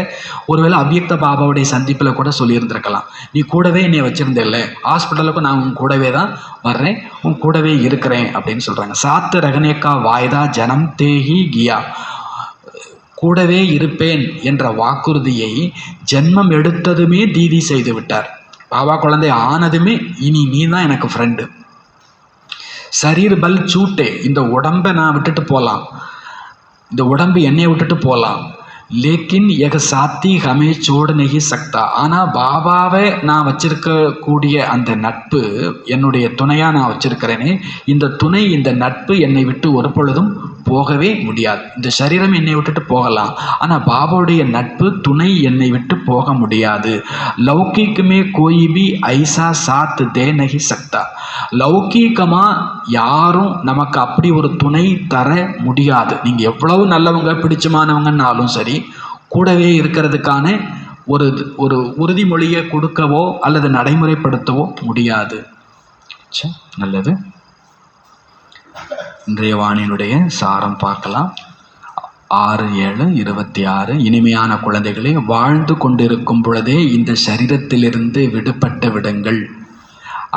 ஒருவேளை அவ்வியக்த பாபாவுடைய சந்திப்பில் கூட சொல்லியிருந்திருக்கலாம், நீ கூடவே என்னை வச்சுருந்தில்ல, ஹாஸ்பிட்டலுக்கும் நான் உன் கூடவே தான் வர்றேன், உன் கூடவே இருக்கிறேன் அப்படின்னு சொல்கிறாங்க. சாத்து ரகனேக்கா வாய்தா ஜனம் தேஹி கியா. கூடவே இருப்பேன் என்ற வாக்குறுதியை ஜென்மம் எடுத்ததுமே தீதி செய்து விட்டார். பாபா குழந்தை ஆனதுமே இனி நீ தான் எனக்கு ஃப்ரெண்டு. சரீர் பல் சூட்டே, இந்த உடம்பை நான் விட்டுட்டு போகலாம், இந்த உடம்பு என்னையை விட்டுட்டு போகலாம், லேக்கின் எக சாத்தி ஹமே சோடு நெகி சக்தா. ஆனால் பாபாவை நான் வச்சிருக்கக்கூடிய அந்த நட்பு, என்னுடைய துணையாக நான் வச்சிருக்கிறேனே, இந்த துணை, இந்த நட்பு என்னை விட்டு ஒரு பொழுதும் போகவே முடியாது. இந்த சரீரம் என்னை விட்டுட்டு போகலாம், ஆனால் பாபாவுடைய நட்பு, துணை என்னை விட்டு போக முடியாது. லௌகிக்குமே கோயி பி ஐசா சாத் தே நகி சக்தா. லௌகீகமாக யாரும் நமக்கு அப்படி ஒரு துணை தர முடியாது. நீங்கள் எவ்வளவு நல்லவங்க, பிடிச்சமானவங்கன்னாலும் சரி, கூடவே இருக்கிறதுக்கான ஒரு ஒரு உறுதிமொழியை கொடுக்கவோ அல்லது நடைமுறைப்படுத்தவோ முடியாது. நல்லது. இன்றைய வாணியினுடைய சாரம் பார்க்கலாம். 6/7/26. இனிமையான குழந்தைகளே, வாழ்ந்து கொண்டிருக்கும் பொழுதே இந்த சரீரத்திலிருந்து விடுபட்டு விடுங்கள்.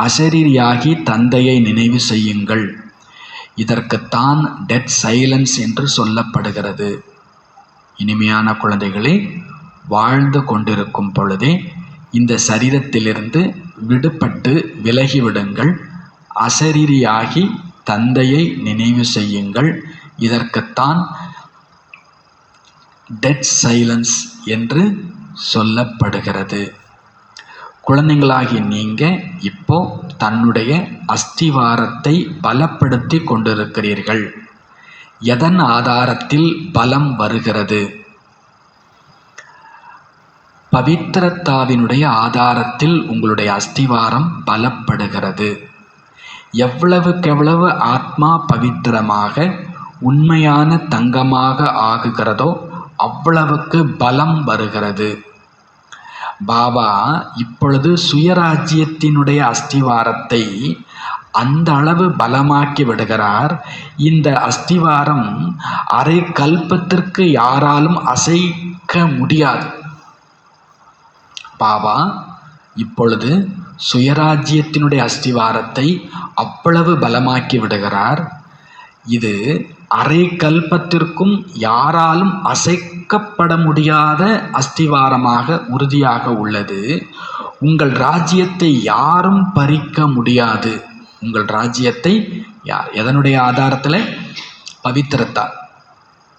அசரீரியாகி தந்தையை நினைவு செய்யுங்கள். இதற்குத்தான் டெட் சைலன்ஸ் என்று சொல்லப்படுகிறது. இனிமையான குழந்தைகளே, வாழ்ந்து கொண்டிருக்கும் பொழுதே இந்த சரீரத்திலிருந்து விடுபட்டு விலகிவிடுங்கள். அசரீரியாகி தந்தையை நினைவு செய்யுங்கள். இதற்குத்தான் டெட் சைலன்ஸ் என்று சொல்லப்படுகிறது. குழந்தைங்களாகி நீங்கள் இப்போ தன்னுடைய அஸ்திவாரத்தை பலப்படுத்தி கொண்டிருக்கிறீர்கள். எதன் ஆதாரத்தில் பலம் வருகிறது? பவித்திரத்தாவினுடைய ஆதாரத்தில் உங்களுடைய அஸ்திவாரம் பலப்படுகிறது. எவ்வளவுக்கெவ்வளவு ஆத்மா பவித்திரமாக உண்மையான தங்கமாக ஆகுகிறதோ அவ்வளவுக்கு பலம் வருகிறது. பாபா இப்பொழுது சுயராஜ்யத்தினுடைய அஸ்திவாரத்தை அந்த அளவு பலமாக்கி விடுகிறார். இந்த அஸ்திவாரம் அரை கல்பத்திற்கு யாராலும் அசைக்க முடியாது. பாபா இப்பொழுது சுயராஜ்யத்தினுடைய அஸ்திவாரத்தை அவ்வளவு பலமாக்கி விடுகிறார். இது அரை கல்பத்திற்கும் யாராலும் அசைக்கப்பட முடியாத அஸ்திவாரமாக உறுதியாக உள்ளது. உங்கள் ராஜ்யத்தை யாரும் பறிக்க முடியாது. உங்கள் ராஜ்யத்தை எதனுடைய ஆதாரத்தில்? பவித்திரத்தா.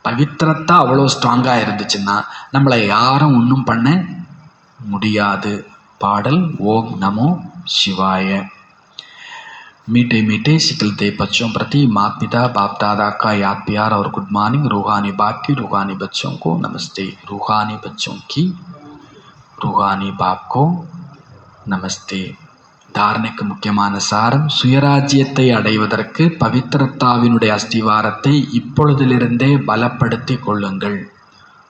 பவித்திரத்தா அவ்வளோ ஸ்ட்ராங்காக இருந்துச்சுன்னா நம்மளை யாரும் ஒன்றும் பண்ண முடியாது. பாடல் ஓம் நமோ शिवाय। मीठे मीठे सिखलते बच्चों प्रति माता पिता बाप दादा का याद प्यार और गुड मॉर्निंग। रूहानी बाप की रूहानी बच्चों को नमस्ते। रूहानी बच्चों की रूहानी बाप को நமஸ்தே. தாரணைக்கு முக்கியமான சாரம்: சுயராஜ்யத்தை அடைவதற்கு பவித்திரத்தாவினுடைய அஸ்திவாரத்தை இப்பொழுதிலிருந்தே பலப்படுத்தி கொள்ளுங்கள்.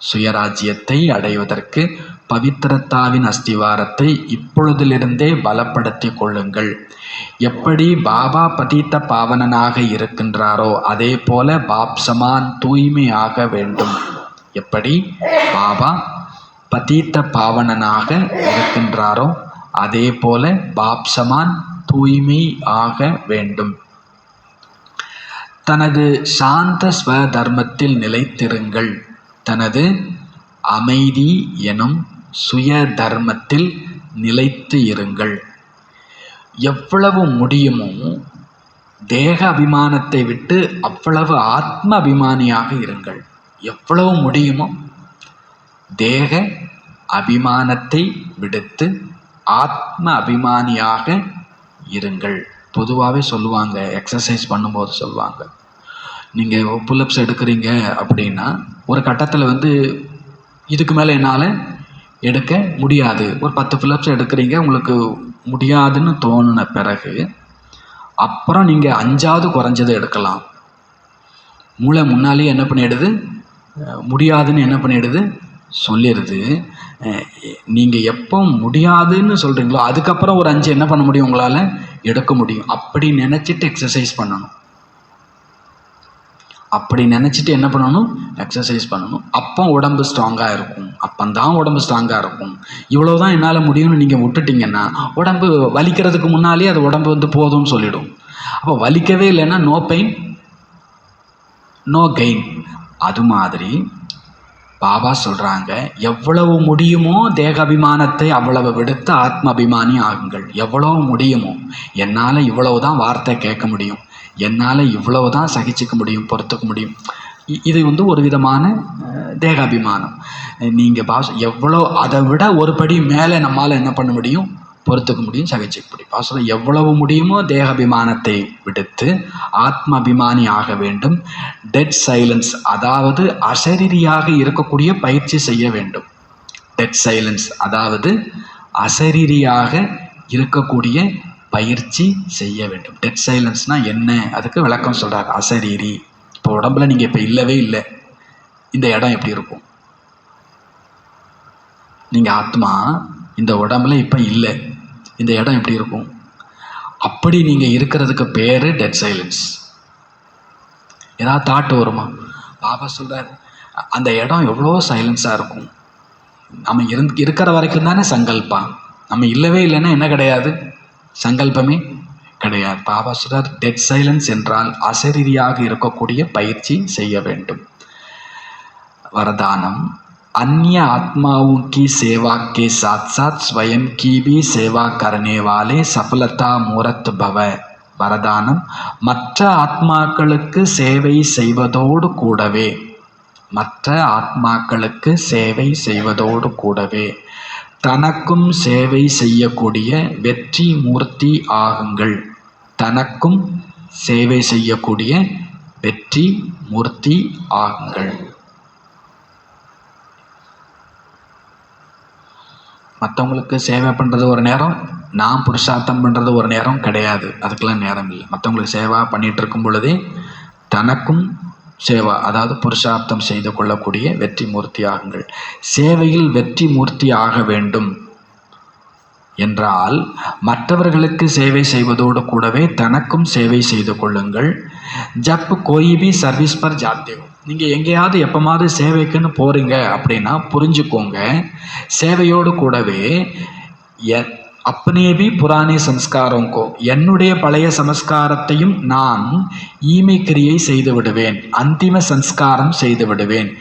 சுயராஜ்யத்தை அடைவதற்கு பவித்திரத்தாவின் அஸ்திவாரத்தை இப்பொழுதிலிருந்தே பலப்படுத்தி கொள்ளுங்கள். எப்படி பாபா பதித்த பாவனனாக இருக்கின்றாரோ அதே போல பாப் சமான் தூய்மையாக வேண்டும். எப்படி பாபா பதித்த பாவனனாக இருக்கின்றாரோ அதே போல பாப் சமான் தூய்மை ஆக வேண்டும். தனது சாந்த ஸ்வ தர்மத்தில் நிலைத்திருங்கள். தனது அமைதி எனும் சுய தர்மத்தில் நிலைத்து இருங்கள். எவ்வளவு முடியுமோ தேக அபிமானத்தை விட்டு அவ்வளவு ஆத்ம அபிமானியாக இருங்கள். எவ்வளவு முடியுமோ தேக அபிமானத்தை விடுத்து ஆத்ம அபிமானியாக இருங்கள். பொதுவாகவே சொல்லுவாங்க, எக்ஸசைஸ் பண்ணும்போது சொல்லுவாங்க, நீங்கள் புல்லப்ஸ் எடுக்கிறீங்க அப்படின்னா ஒரு கட்டத்தில் இதுக்கு மேலே என்னால் எடுக்க முடியாது. ஒரு 10 புல்லப்ஸ் எடுக்கிறீங்க, உங்களுக்கு முடியாதுன்னு தோணுன பிறகு அப்புறம் நீங்கள் 5ஆவது குறைஞ்சதை எடுக்கலாம். மூளை முன்னாலே என்ன பண்ணிடுது? முடியாதுன்னு என்ன பண்ணிடுது? சொல்லிடுது. நீங்கள் எப்போ முடியாதுன்னு சொல்கிறீங்களோ அதுக்கப்புறம் ஒரு 5 என்ன பண்ண முடியும்? உங்களால் எடுக்க முடியும். அப்படி நினச்சிட்டு எக்ஸசைஸ் பண்ணணும். அப்படி நினச்சிட்டு என்ன பண்ணணும்? எக்ஸசைஸ் பண்ணணும். அப்போ உடம்பு ஸ்ட்ராங்காக இருக்கும். அப்போந்தான் உடம்பு ஸ்ட்ராங்காக இருக்கும். இவ்வளோ தான் என்னால் முடியும்னு நீங்கள் விட்டுட்டிங்கன்னா உடம்பு வலிக்கிறதுக்கு முன்னாலே அது உடம்பு போதும்னு சொல்லிடும். அப்போ வலிக்கவே இல்லைன்னா நோ பெயின் நோ கெயின். அது மாதிரி பாபா சொல்கிறாங்க, எவ்வளவு முடியுமோ தேக அபிமானத்தை அவ்வளவு விடுத்து ஆத்ம அபிமானி ஆகுங்கள். எவ்வளவு முடியுமோ, என்னால் இவ்வளவு தான் வார்த்தை கேட்க முடியும், என்னால் இவ்வளவு தான் சகிச்சுக்க முடியும், பொறுத்துக்க முடியும். இது ஒரு விதமான தேகாபிமானம். நீங்கள் எவ்வளோ அதை விட ஒரு படி மேலே நம்மால் என்ன பண்ண முடியும்? பொறுத்துக்க முடியும், சகிச்சுக்க முடியும். பாச எவ்வளவு முடியுமோ தேகாபிமானத்தை விடுத்து ஆத்ம அபிமானி ஆக வேண்டும். டெட் சைலன்ஸ், அதாவது அசரீரியாக இருக்கக்கூடிய பயிற்சி செய்ய வேண்டும். டெட் சைலன்ஸ் அதாவது அசரீரியாக இருக்கக்கூடிய பயிற்சி செய்ய வேண்டும். டெட் சைலன்ஸ்னால் என்ன? அதுக்கு விளக்கம் சொல்கிறார். அசரீரி. இப்போ உடம்புல நீங்கள் இப்போ இல்லவே இல்லை, இந்த இடம் எப்படி இருக்கும்? நீங்கள் ஆத்மா இந்த உடம்புல இப்போ இல்லை, இந்த இடம் எப்படி இருக்கும்? அப்படி நீங்கள் இருக்கிறதுக்கு பேர் டெட் சைலன்ஸ். ஏதாவது தாட்டு வருமா? பாபா சொல்கிறார், அந்த இடம் எவ்வளோ சைலன்ஸாக இருக்கும். நம்ம இருக்கிற வரைக்கும் தானே சங்கல்பம். நம்ம இல்லவே இல்லைன்னா என்ன கிடையாது? சங்கல்பமே கிடையாது. பாபா சொல்றார், டெட் சைலன்ஸ் என்றால் அசரீரியாக இருக்கக்கூடிய பயிற்சி செய்ய வேண்டும். वरदानम अन्य आत्माओं की सेवा के साथ साथ स्वयं की भी सेवा करने वाले सफलता मूर्त भव. வரதானம் மற்ற ஆத்மாக்களுக்கு சேவை செய்வதோடு கூடவே, மற்ற ஆத்மாக்களுக்கு சேவை செய்வதோடு கூடவே தனக்கும் சேவை செய்யக்கூடிய வெற்றி மூர்த்தி ஆகுங்கள். தனக்கும் சேவை செய்யக்கூடிய வெற்றி மூர்த்தி ஆகுங்கள். மற்றவங்களுக்கு சேவை பண்ணுறது ஒரு நேரம் நான் புருஷார்த்தம் பண்ணுறது ஒரு நேரம் கிடையாது, அதுக்கெல்லாம் நேரம் இல்லை. மற்றவங்களுக்கு சேவா பண்ணிகிட்டு இருக்கும் பொழுதே தனக்கும் சேவா, அதாவது புருஷார்த்தம் செய்து கொள்ளக்கூடிய வெற்றி மூர்த்தி ஆகுங்கள். சேவையில் வெற்றி மூர்த்தி ஆக வேண்டும் என்றால் மற்றவர்களுக்கு சேவை செய்வதோடு கூடவே தனக்கும் சேவை செய்து கொள்ளுங்கள். ஜப் கோயிபி சர்வீஸ் பர் ஜாத்தே, நீங்கள் எங்கேயாவது எப்போமாவது சேவைக்குன்னு போகிறீங்க அப்படின்னா புரிஞ்சுக்கோங்க, சேவையோடு கூடவே அப்பனேபி புராணி சம்ஸ்காரங்கோ, என்னுடைய பழைய சமஸ்காரத்தையும் நான் ஈமை கிரியை செய்து விடுவேன், அந்திம சம்ஸ்காரம் செய்து விடுவேன்.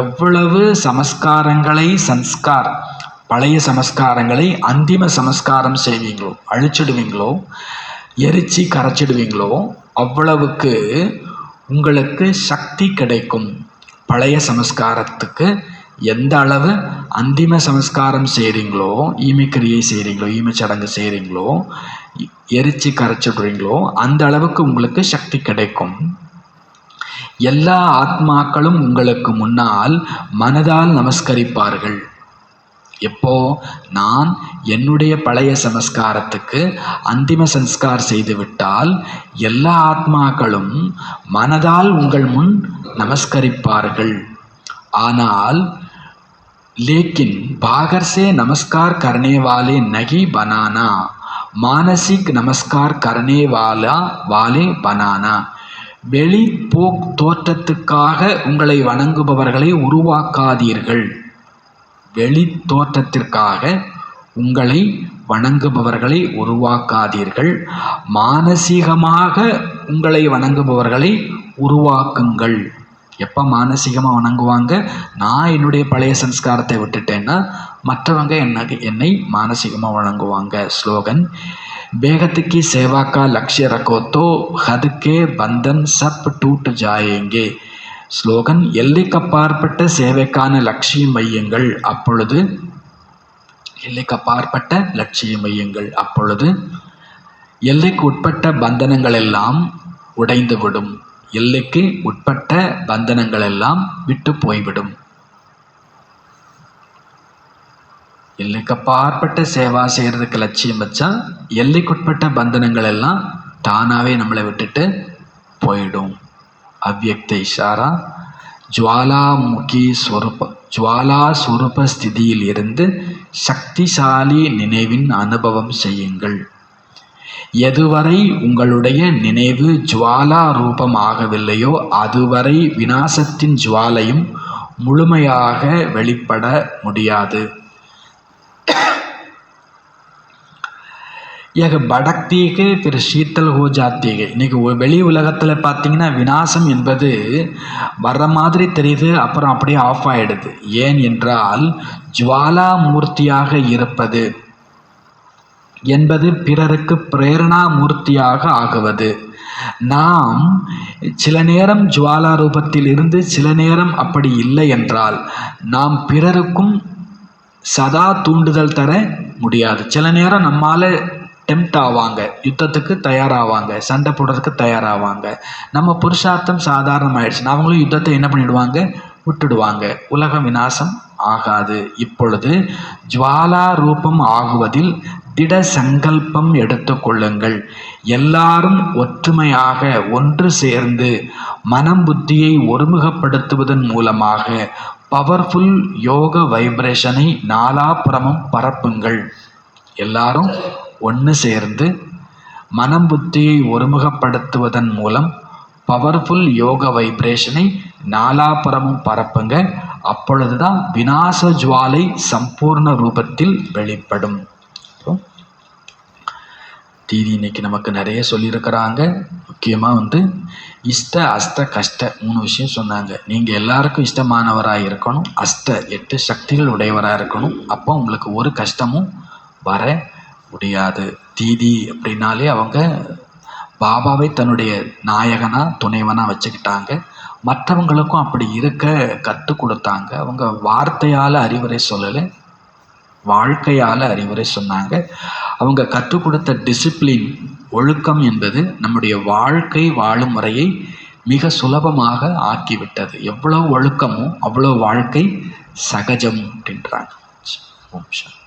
எவ்வளவு சமஸ்காரங்களை பழைய சமஸ்காரங்களை அந்திம சமஸ்காரம் செய்வீங்களோ, அழிச்சிடுவீங்களோ, எரிச்சு கரைச்சிடுவீங்களோ, அவ்வளவுக்கு உங்களுக்கு சக்தி கிடைக்கும். பழைய சமஸ்காரத்துக்கு எந்த அளவு அந்திம சமஸ்காரம் செய்கிறீங்களோ, ஈமைக்கிரியை செய்கிறீங்களோ, ஈமைச்சடங்கு செய்கிறீங்களோ, எரிச்சு கரைச்சிடுறீங்களோ, அந்த அளவுக்கு உங்களுக்கு சக்தி கிடைக்கும். எல்லா ஆத்மாக்களும் உங்களுக்கு முன்னால் மனதால் நமஸ்கரிப்பார்கள். எப்போ நான் என்னுடைய பழைய சமஸ்காரத்துக்கு அந்திம சம்ஸ்கார் செய்துவிட்டால் எல்லா ஆத்மாக்களும் மனதால் உங்கள் முன் நமஸ்கரிப்பார்கள். ஆனால் लेकिन बाहर से नमस्कार करने वाले नहीं बनाना, मानसिक नमस्कार करने वाले बनाना. வெளி தோற்றத்துக்காக உங்களை வணங்குபவர்களை உருவாக்காதீர்கள். வெளி தோற்றத்திற்காக உங்களை வணங்குபவர்களை உருவாக்காதீர்கள். மானசீகமாக உங்களை வணங்குபவர்களை உருவாக்குங்கள். எப்போ மானசீகமாக வணங்குவாங்க? நான் என்னுடைய பழைய சம்ஸ்காரத்தை விட்டுட்டேன்னா மற்றவங்க என்னை மானசீகமாக வணங்குவாங்க. ஸ்லோகன் बेगत सेवा का लक्ष्य रखो तो हद के बंधन सब टूट जाएंगे. ஸ்லோகன் எல்லைக்கப்பாற்பட்ட சேவைக்கான லட்சியம் வையுங்கள், அப்பொழுது எல்லைக்கப்பாற்பட்ட லட்சியம் வையுங்கள், அப்பொழுது எல்லைக்கு உட்பட்ட பந்தனங்கள் எல்லாம் உடைந்துவிடும். எல்லைக்கு உட்பட்ட பந்தனங்கள் எல்லாம் விட்டு போய்விடும். எல்லைக்கப்பாற்பட்ட சேவா செய்கிறதுக்கு லட்சியம் வச்சா எல்லைக்குட்பட்ட பந்தனங்கள் எல்லாம் தானாகவே நம்மளை விட்டுட்டு போயிடும். அவ்யக்த இஷாரா ஜுவாலா ஸ்வரூப ஸ்திதியில் இருந்து சக்திசாலி நினைவின் அனுபவம் செய்யுங்கள். எதுவரை உங்களுடைய நினைவு ஜுவாலா ரூபம் ஆகவில்லையோ அதுவரை விநாசத்தின் ஜுவாலையும் முழுமையாக வெளிப்பட முடியாது. படக்திக்கு பிற சீத்தல் ஹோ ஜாத்திகை. இன்றைக்கி வெளி உலகத்தில் பார்த்திங்கன்னா விநாசம் என்பது வர்ற மாதிரி தெரியுது, அப்புறம் அப்படியே ஆஃப் ஆகிடுது. ஏன் என்றால் ஜுவாலா மூர்த்தியாக இருப்பது என்பது பிறருக்கு பிரேரணா மூர்த்தியாக ஆகுவது. நாம் சில நேரம் ஜுவாலா ரூபத்தில் இருந்து சில நேரம் அப்படி இல்லை என்றால் நாம் பிறருக்கும் சதா தூண்டுதல் தர முடியாது. சில நேரம் நம்மால் டெம்ப்ட் ஆவாங்க, யுத்தத்துக்கு தயாராவாங்க, சண்டை போடுறதுக்கு தயாராவாங்க. நம்ம புருஷார்த்தம் சாதாரணமாயிடுச்சுன்னா அவங்களும் யுத்தத்தை என்ன பண்ணிடுவாங்க, விட்டுடுவாங்க. உலக விநாசம் ஆகாது. இப்பொழுது ஜுவாலா ரூபம் ஆகுவதில் திட சங்கல்பம் எடுத்துக்கொள்ளுங்கள். எல்லாரும் ஒற்றுமையாக ஒன்று சேர்ந்து மனம் புத்தியை ஒருமுகப்படுத்துவதன் மூலமாக பவர்ஃபுல் யோக வைப்ரேஷனை நாலாபுறமும் பரப்புங்கள். எல்லாரும் ஒன்று சேர்ந்து மனம் புத்தியை ஒருமுகப்படுத்துவதன் மூலம் பவர்ஃபுல் யோக வைப்ரேஷனை நாலாபுறமும் பரப்புங்க. அப்பொழுதுதான் விநாச ஜுவாலை சம்பூர்ண ரூபத்தில் வெளிப்படும். தீதி இன்னைக்கு நமக்கு நிறைய சொல்லியிருக்கிறாங்க. முக்கியமாக இஷ்ட அஷ்ட கஷ்ட 3 விஷயம் சொன்னாங்க. நீங்கள் எல்லாருக்கும் இஷ்டமானவராக இருக்கணும், 8 சக்திகள் உடையவராக இருக்கணும். அப்போ உங்களுக்கு ஒரு கஷ்டமும் வர முடியாது. தீதி அப்படின்னாலே அவங்க பாபாவை தன்னுடைய நாயகனா துணைவனா வச்சுக்கிட்டாங்க. மற்றவங்களுக்கும் அப்படி இருக்க கற்றுக் கொடுத்தாங்க. அவங்க வார்த்தையால் அறிவுரை சொல்லலை, வாழ்க்கையால் அறிவுரை சொன்னாங்க. அவங்க கற்றுக் கொடுத்த டிசிப்ளின் ஒழுக்கம் என்பது நம்முடைய வாழ்க்கை வாழும் முறையை மிக சுலபமாக ஆக்கிவிட்டது. எவ்வளோ ஒழுக்கமோ அவ்வளோ வாழ்க்கை சகஜம் அப்படின்றாங்க. ஓம் சாந்தி.